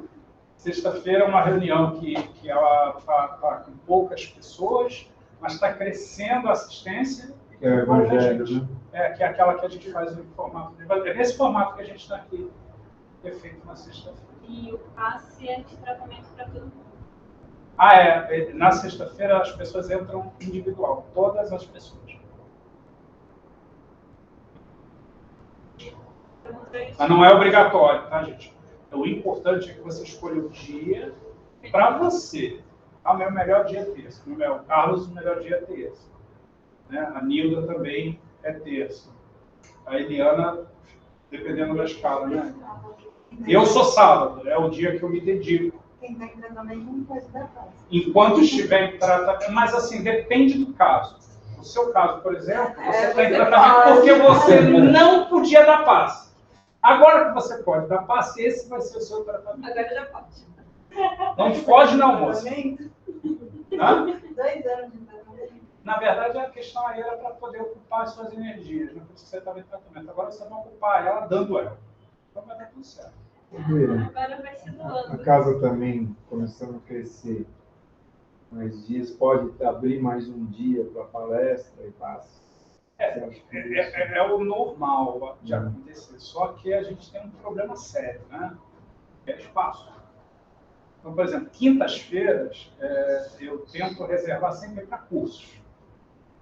Sexta-feira é uma reunião que ela está com poucas pessoas, mas está crescendo a assistência. Que é o evangelho, né? Que é aquela que a gente faz no formato de evangelho. É nesse formato que a gente está aqui, que é feito na sexta-feira. E o passe é de tratamento para todo mundo. Na sexta-feira as pessoas entram individual, todas as pessoas. Mas não é obrigatório, tá, gente? O importante é que você escolha o dia para você. O meu melhor dia é terça. O Carlos, o melhor dia é terça. Né? A Nilda também é terça. A Eliana, dependendo da escala, né? Eu sou sábado, é o dia que eu me dedico. Quem está em tratamento não pode dar passe. Enquanto estiver em tratamento, mas assim, depende do caso. No seu caso, por exemplo, você está em tratamento porque você não podia dar passe. Agora que você pode dar passe, esse vai ser o seu tratamento. Agora já pode. Não foge não, moça. Hã? 2 anos de tratamento. Na verdade, a questão aí era para poder ocupar as suas energias, não por isso que você estava em tratamento. Agora você vai ocupar ela dando ela. Então vai dar tudo certo. Agora vai ser doando. A casa também começando a crescer. Mais dias, pode abrir mais um dia para palestra e passe. É o normal de acontecer, só que a gente tem um problema sério, né? Que é espaço. Então, por exemplo, quintas-feiras eu tento reservar sempre para cursos.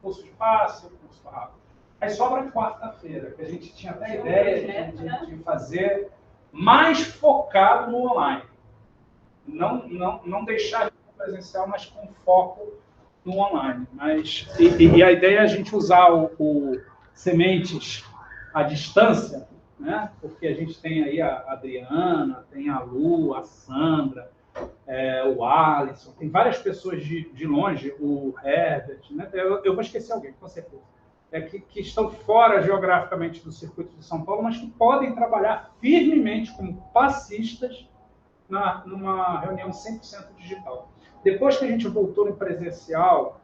Curso de passe, curso rápido. Aí sobra quarta-feira, que a gente tinha até a ideia de fazer mais focado no online. Não deixar de presencial, mas com foco no online. E a ideia é a gente usar o Sementes à distância, né? Porque a gente tem aí a Adriana, tem a Lu, a Sandra, o Alisson, tem várias pessoas de longe, o Herbert, né? Eu vou esquecer alguém, com certeza. Que estão fora geograficamente do circuito de São Paulo, mas que podem trabalhar firmemente como passistas numa reunião 100% digital. Depois que a gente voltou no presencial,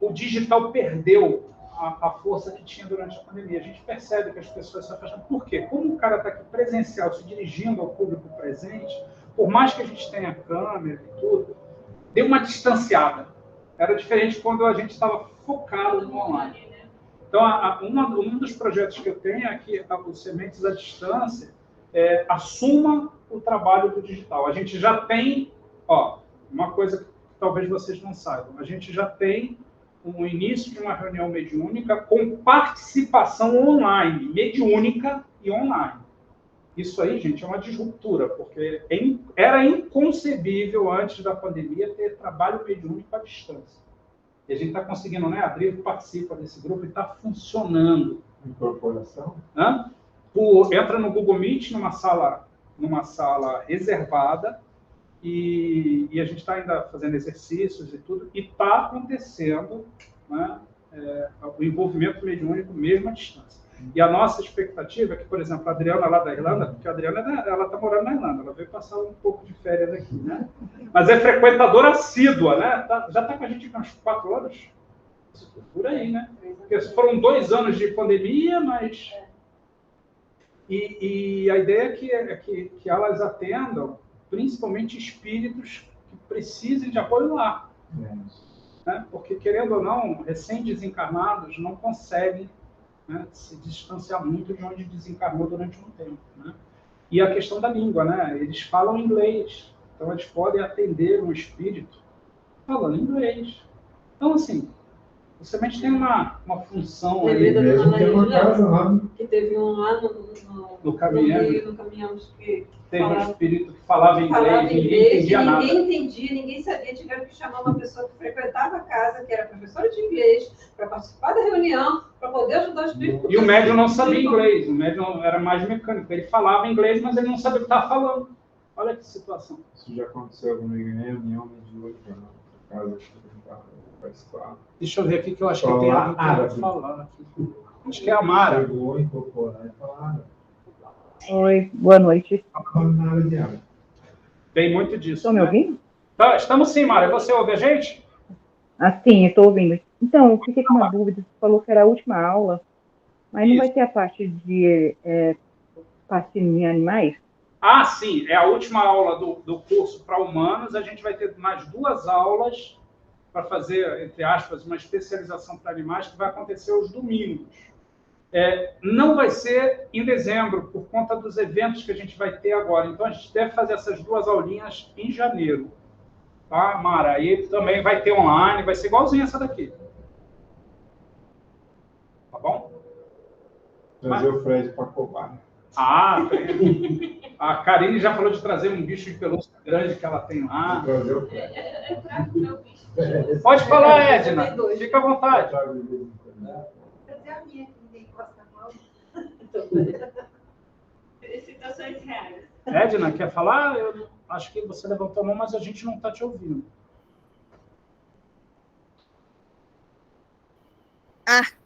o digital perdeu a força que tinha durante a pandemia. A gente percebe que as pessoas se afastam. Por quê? Como o cara está aqui presencial, se dirigindo ao público presente, por mais que a gente tenha câmera e tudo, deu uma distanciada. Era diferente quando a gente estava focado no online. Então, um dos projetos que eu tenho é que o Sementes à Distância assuma o trabalho do digital. A gente já tem, uma coisa que talvez vocês não saibam, a gente já tem o início de uma reunião mediúnica com participação online, mediúnica e online. Isso aí, gente, é uma disruptura, porque era inconcebível antes da pandemia ter trabalho mediúnico à distância. E a gente está conseguindo, né? Adriano participa desse grupo e está funcionando. Incorporação? Entra no Google Meet, numa sala reservada, e a gente está ainda fazendo exercícios e tudo, e está acontecendo, né, o envolvimento mediúnico mesmo à distância. E a nossa expectativa é que, por exemplo, a Adriana lá da Irlanda, porque a Adriana ela está morando na Irlanda, ela veio passar um pouco de férias aqui, né? Mas é frequentadora assídua, né? Já está com a gente há uns 4 anos, por aí, né? Porque foram 2 anos de pandemia, mas... E a ideia é que elas atendam, principalmente espíritos que precisem de apoio lá. Né? Porque, querendo ou não, recém-desencarnados não conseguem, né, se distanciar muito de onde desencarnou durante um tempo. Né? E a questão da língua, né? Eles falam inglês, então eles podem atender um espírito falando inglês. Então, assim, o semente tem uma função aí. Lembrei da Mesmo dona tem uma casa lá. Maria, que teve um lá No caminhão. no caminhão que Teve um falava- espírito que falava inglês, ninguém entendia nada. ninguém entendia, ninguém sabia, tiveram que chamar uma pessoa que frequentava a casa, que era professora de inglês, para participar da reunião, para poder ajudar os espíritos. E o médium não sabia inglês, o médium era mais mecânico. Ele falava inglês, mas ele não sabia o que estava falando. Olha que situação. Isso já aconteceu comigo em reunião mediúnica na casa que eu participar. Deixa eu ver aqui que eu acho que Falar tem algo que eu árabe. vou falar aqui. Acho que é a Mara. Chegou, incorporar e falaram. Oi, boa noite. Falando na área de água. Tem muito disso. Estão me né? ouvindo? Tá, estamos sim, Mara. Você ouve a gente? Ah, sim, estou ouvindo. Então, eu fiquei com uma dúvida. Você falou que era a última aula, mas não Isso. vai ter a parte de em animais? Ah, sim. É a última aula do curso para humanos. A gente vai ter mais 2 aulas para fazer, entre aspas, uma especialização para animais que vai acontecer aos domingos. Não vai ser em dezembro, por conta dos eventos que a gente vai ter agora. Então, a gente deve fazer essas 2 aulinhas em janeiro. Tá, Mara? Aí também vai ter online, vai ser igualzinho essa daqui. Tá bom? Trazer o Fred para cobar. Ah, a Karine já falou de trazer um bicho de pelúcia grande que ela tem lá. Trazer o Fred. É fraco meu bicho. Pode falar, Edna. Fica à vontade. Trazer a minha, que ninguém gosta mal. Situações reais. Edna, quer falar? Eu acho que você levantou a mão, mas a gente não está te ouvindo.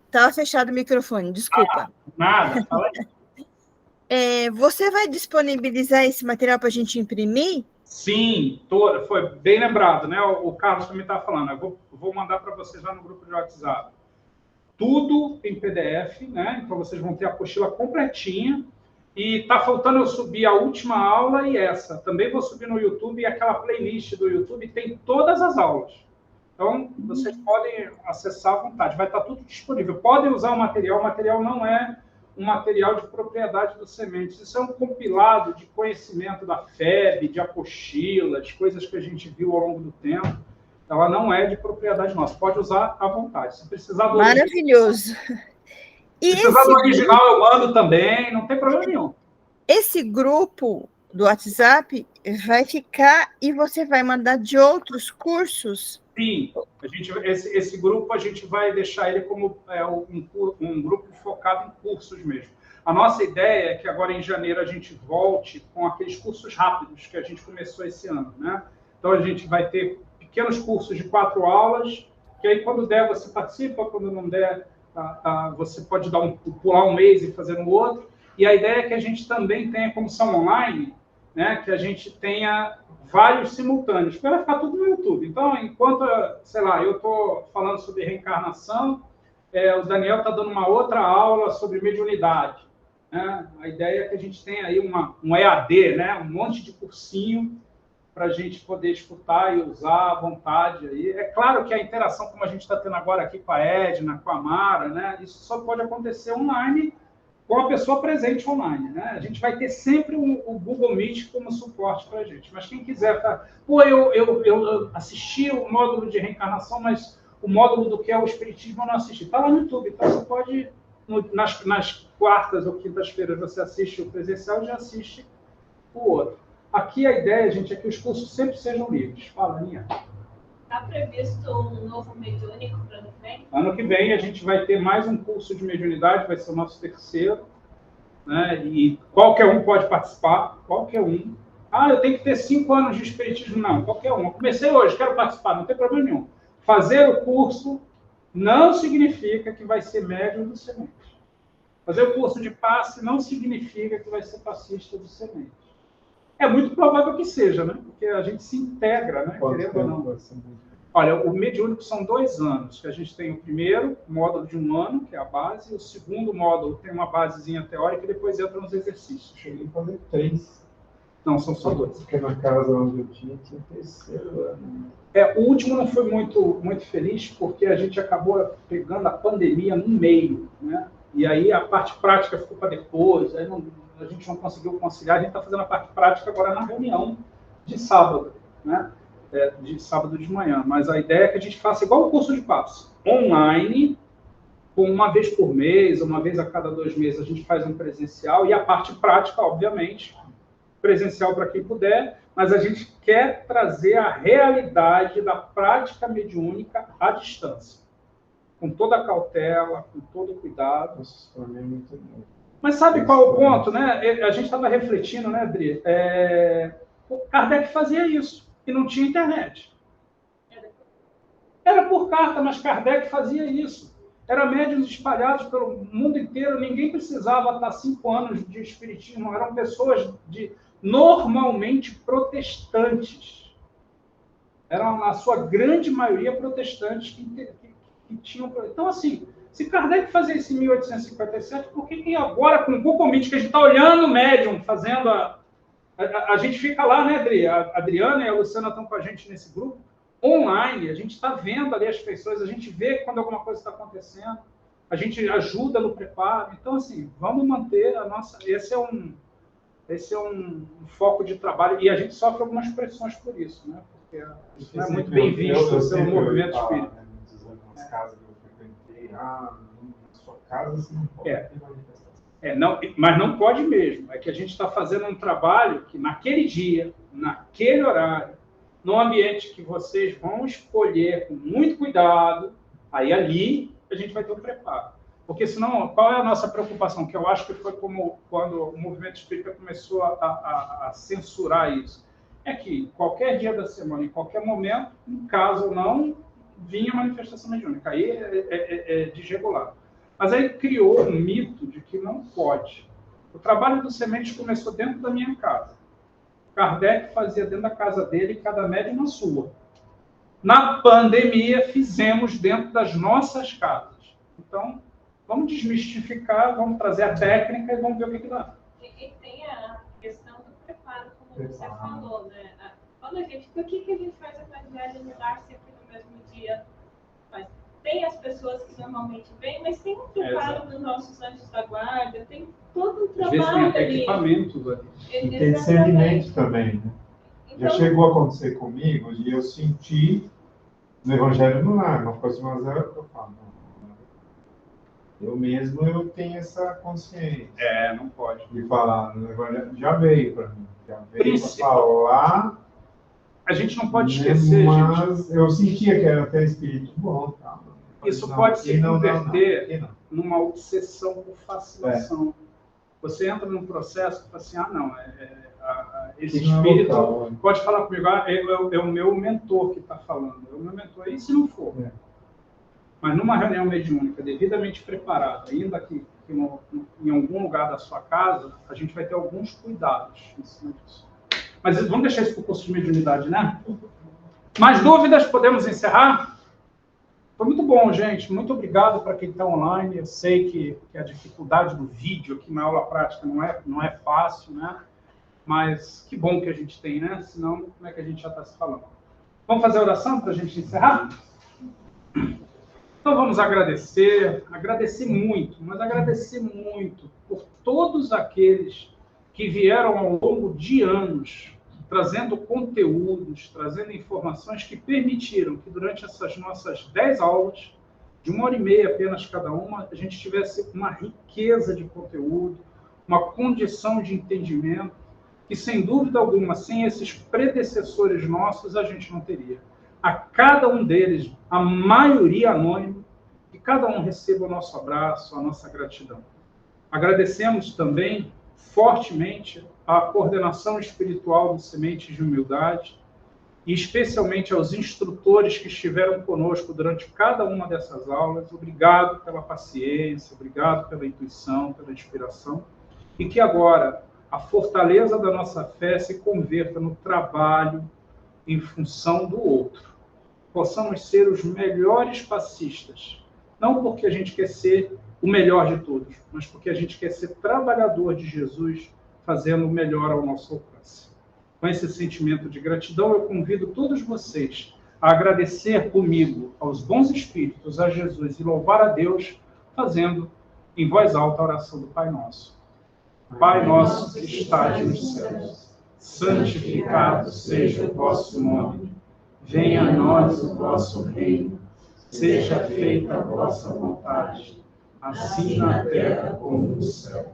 Estava fechado o microfone, desculpa. Nada, fala aí. Você vai disponibilizar esse material para a gente imprimir? Sim, foi bem lembrado, né? O Carlos também estava falando. Eu vou mandar para vocês lá no grupo de WhatsApp. Tudo em PDF, né? Então vocês vão ter a apostila completinha. E está faltando eu subir a última aula e essa. Também vou subir no YouTube, e aquela playlist do YouTube tem todas as aulas. Então, vocês podem acessar à vontade. Vai estar tudo disponível. Podem usar o material não é um material de propriedade do Sementes. Isso é um compilado de conhecimento da FEB, de apostilas, coisas que a gente viu ao longo do tempo. Ela não é de propriedade nossa. Pode usar à vontade. Se precisar do Maravilhoso. E Se precisar do original, eu mando também, não tem problema nenhum. esse grupo do WhatsApp vai ficar e você vai mandar de outros cursos? Sim, esse grupo a gente vai deixar ele como um grupo focado em cursos mesmo. A nossa ideia é que agora em janeiro a gente volte com aqueles cursos rápidos que a gente começou esse ano, né? Então a gente vai ter pequenos cursos de 4 aulas, que aí quando der você participa, quando não der você pode pular um mês e fazer no outro. E a ideia é que a gente também tenha, como são online, né, que a gente tenha vários simultâneos, para ficar tudo no YouTube. Então, enquanto, sei lá, eu estou falando sobre reencarnação, o Daniel está dando uma outra aula sobre mediunidade. Né? A ideia é que a gente tenha aí um EAD, né, um monte de cursinho para a gente poder escutar e usar à vontade. Aí. É claro que a interação, como a gente está tendo agora aqui com a Edna, com a Mara, né, isso só pode acontecer online com a pessoa presente online, né? A gente vai ter sempre o Google Meet como suporte para a gente. Mas quem quiser, eu assisti o módulo de reencarnação, mas o módulo do que é o Espiritismo eu não assisti. Está lá no YouTube, então você pode, nas quartas ou quintas-feiras, você assiste o presencial e já assiste o outro. Aqui a ideia, gente, é que os cursos sempre sejam livres. Fala, Aninha. Está previsto um novo mediúnico para o ano que vem? Ano que vem a gente vai ter mais um curso de mediunidade, vai ser o nosso terceiro, né? E qualquer um pode participar, qualquer um. Ah, eu tenho que ter 5 anos de espiritismo. Não, qualquer um. Eu comecei hoje, quero participar, não tem problema nenhum. Fazer o curso não significa que vai ser médium do semente. Fazer o curso de passe não significa que vai ser passista do semente. É muito provável que seja, né? Porque a gente se integra, né? Querendo ou não. Olha, o mediúnico são 2 anos, que a gente tem o primeiro módulo de 1 ano, que é a base, e o segundo módulo tem uma basezinha teórica e depois entra nos exercícios. Cheguei a fazer 3. Não, são só 2. Porque na casa onde eu tinha 3º ano. O último não foi muito feliz, porque a gente acabou pegando a pandemia no meio, né? E aí a parte prática ficou para depois, aí a gente não conseguiu conciliar, a gente está fazendo a parte prática agora na reunião de sábado, né? De sábado de manhã. Mas a ideia é que a gente faça igual o curso de passe, online, com uma vez por mês, uma vez a cada 2 meses a gente faz um presencial, e a parte prática, obviamente, presencial para quem puder, mas a gente quer trazer a realidade da prática mediúnica à distância, com toda a cautela, com todo o cuidado. Isso também é muito bom. Mas sabe qual é o ponto, né? A gente estava refletindo, né, Adri? O Kardec fazia isso, e não tinha internet. Era por carta, mas Kardec fazia isso. Eram médiuns espalhados pelo mundo inteiro, ninguém precisava estar 5 anos de espiritismo, eram pessoas normalmente protestantes. Eram, na sua grande maioria, protestantes que tinham... Então, assim, se Kardec fazia isso em 1857, por que agora, com o Google Meet, que a gente está olhando o médium, fazendo a gente fica lá, né, Adri? A Adriana e a Luciana estão com a gente nesse grupo, online, a gente está vendo ali as pessoas, a gente vê quando alguma coisa está acontecendo, a gente ajuda no preparo. Então, assim, vamos manter a nossa... Esse é um foco de trabalho, e a gente sofre algumas pressões por isso, né? Porque isso não é muito bem visto pelo movimento espírita. Nas casas que eu frequentei, na sua casa você não pode ter manifestação. Não, mas não pode mesmo. É que a gente está fazendo um trabalho que naquele dia, naquele horário, num ambiente que vocês vão escolher com muito cuidado, aí ali a gente vai ter um preparo. Porque senão, qual é a nossa preocupação? Que eu acho que foi como quando o movimento espírita começou a censurar isso. É que qualquer dia da semana, em qualquer momento, em caso ou não, vinha manifestação mediúnica. Aí é desregulado. Mas aí criou um mito de que não pode. O trabalho do Sementes começou dentro da minha casa. Kardec fazia dentro da casa dele e cada médium na sua. Na pandemia, fizemos dentro das nossas casas. Então, vamos desmistificar, vamos trazer a técnica e vamos ver o que dá. E tem a questão do preparo, como você falou, né? Quando por que a gente faz a quantidade de mudar sempre no mesmo dia? Mas tem as pessoas que normalmente vêm, mas tem um preparo dos nossos anjos da guarda, tem todo um trabalho. Às vezes tem equipamentos ali. E tem discernimento também, né? Então, já chegou a acontecer comigo e eu senti no Evangelho no Lar, uma coisa mais era que eu falo. Eu mesmo tenho essa consciência. Não pode. De falar no Evangelho, já veio para mim. Já veio para falar. A gente não pode esquecer, mas gente. Eu sentia que era até espírito bom. Tá? Isso pode se converter numa obsessão por fascinação. Você entra num processo e fala assim, esse espírito pode falar comigo, é o meu mentor que está falando, é o meu mentor, e se não for? Mas numa reunião mediúnica devidamente preparada, ainda que em algum lugar da sua casa, a gente vai ter alguns cuidados em cima disso. Mas vamos deixar isso para o curso de mediunidade, né? Mais dúvidas? Podemos encerrar? Foi muito bom, gente. Muito obrigado para quem está online. Eu sei que a dificuldade do vídeo aqui na aula prática não é fácil, né? Mas que bom que a gente tem, né? Senão, como é que a gente já está se falando? Vamos fazer a oração para a gente encerrar? Então, vamos agradecer muito, mas agradecer muito por todos aqueles que vieram ao longo de anos trazendo conteúdos, trazendo informações que permitiram que durante essas nossas 10 aulas, de 1h30 apenas cada uma, a gente tivesse uma riqueza de conteúdo, uma condição de entendimento, que sem dúvida alguma, sem esses predecessores nossos, a gente não teria. A cada um deles, a maioria anônima, que cada um receba o nosso abraço, a nossa gratidão. Agradecemos também fortemente a coordenação espiritual do Sementes de Humildade, e especialmente aos instrutores que estiveram conosco durante cada uma dessas aulas. Obrigado pela paciência, obrigado pela intuição, pela inspiração, e que agora a fortaleza da nossa fé se converta no trabalho em função do outro. Possamos ser os melhores passistas, não porque a gente quer ser o melhor de todos, mas porque a gente quer ser trabalhador de Jesus, fazendo o melhor ao nosso alcance. Com esse sentimento de gratidão, eu convido todos vocês a agradecer comigo aos bons espíritos, a Jesus, e louvar a Deus, fazendo em voz alta a oração do Pai Nosso. Pai nosso que estais nos céus, santificado seja o vosso nome. Venha a nós o vosso reino. Seja feita a vossa vontade, assim na terra como no céu.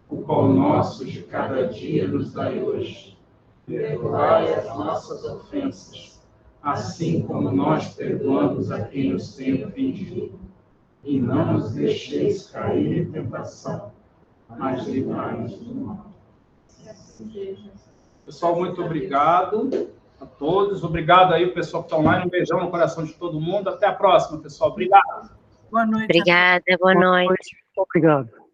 O pão nosso de cada dia nos dai hoje. Perdoai as nossas ofensas, assim como nós perdoamos a quem nos tem ofendido. E não nos deixeis cair em tentação, mas livrai-nos do mal. Pessoal, muito obrigado a todos. Obrigado aí, o pessoal que está online. Um beijão no coração de todo mundo. Até a próxima, pessoal. Obrigado. Boa noite. Obrigada, boa noite. Obrigado.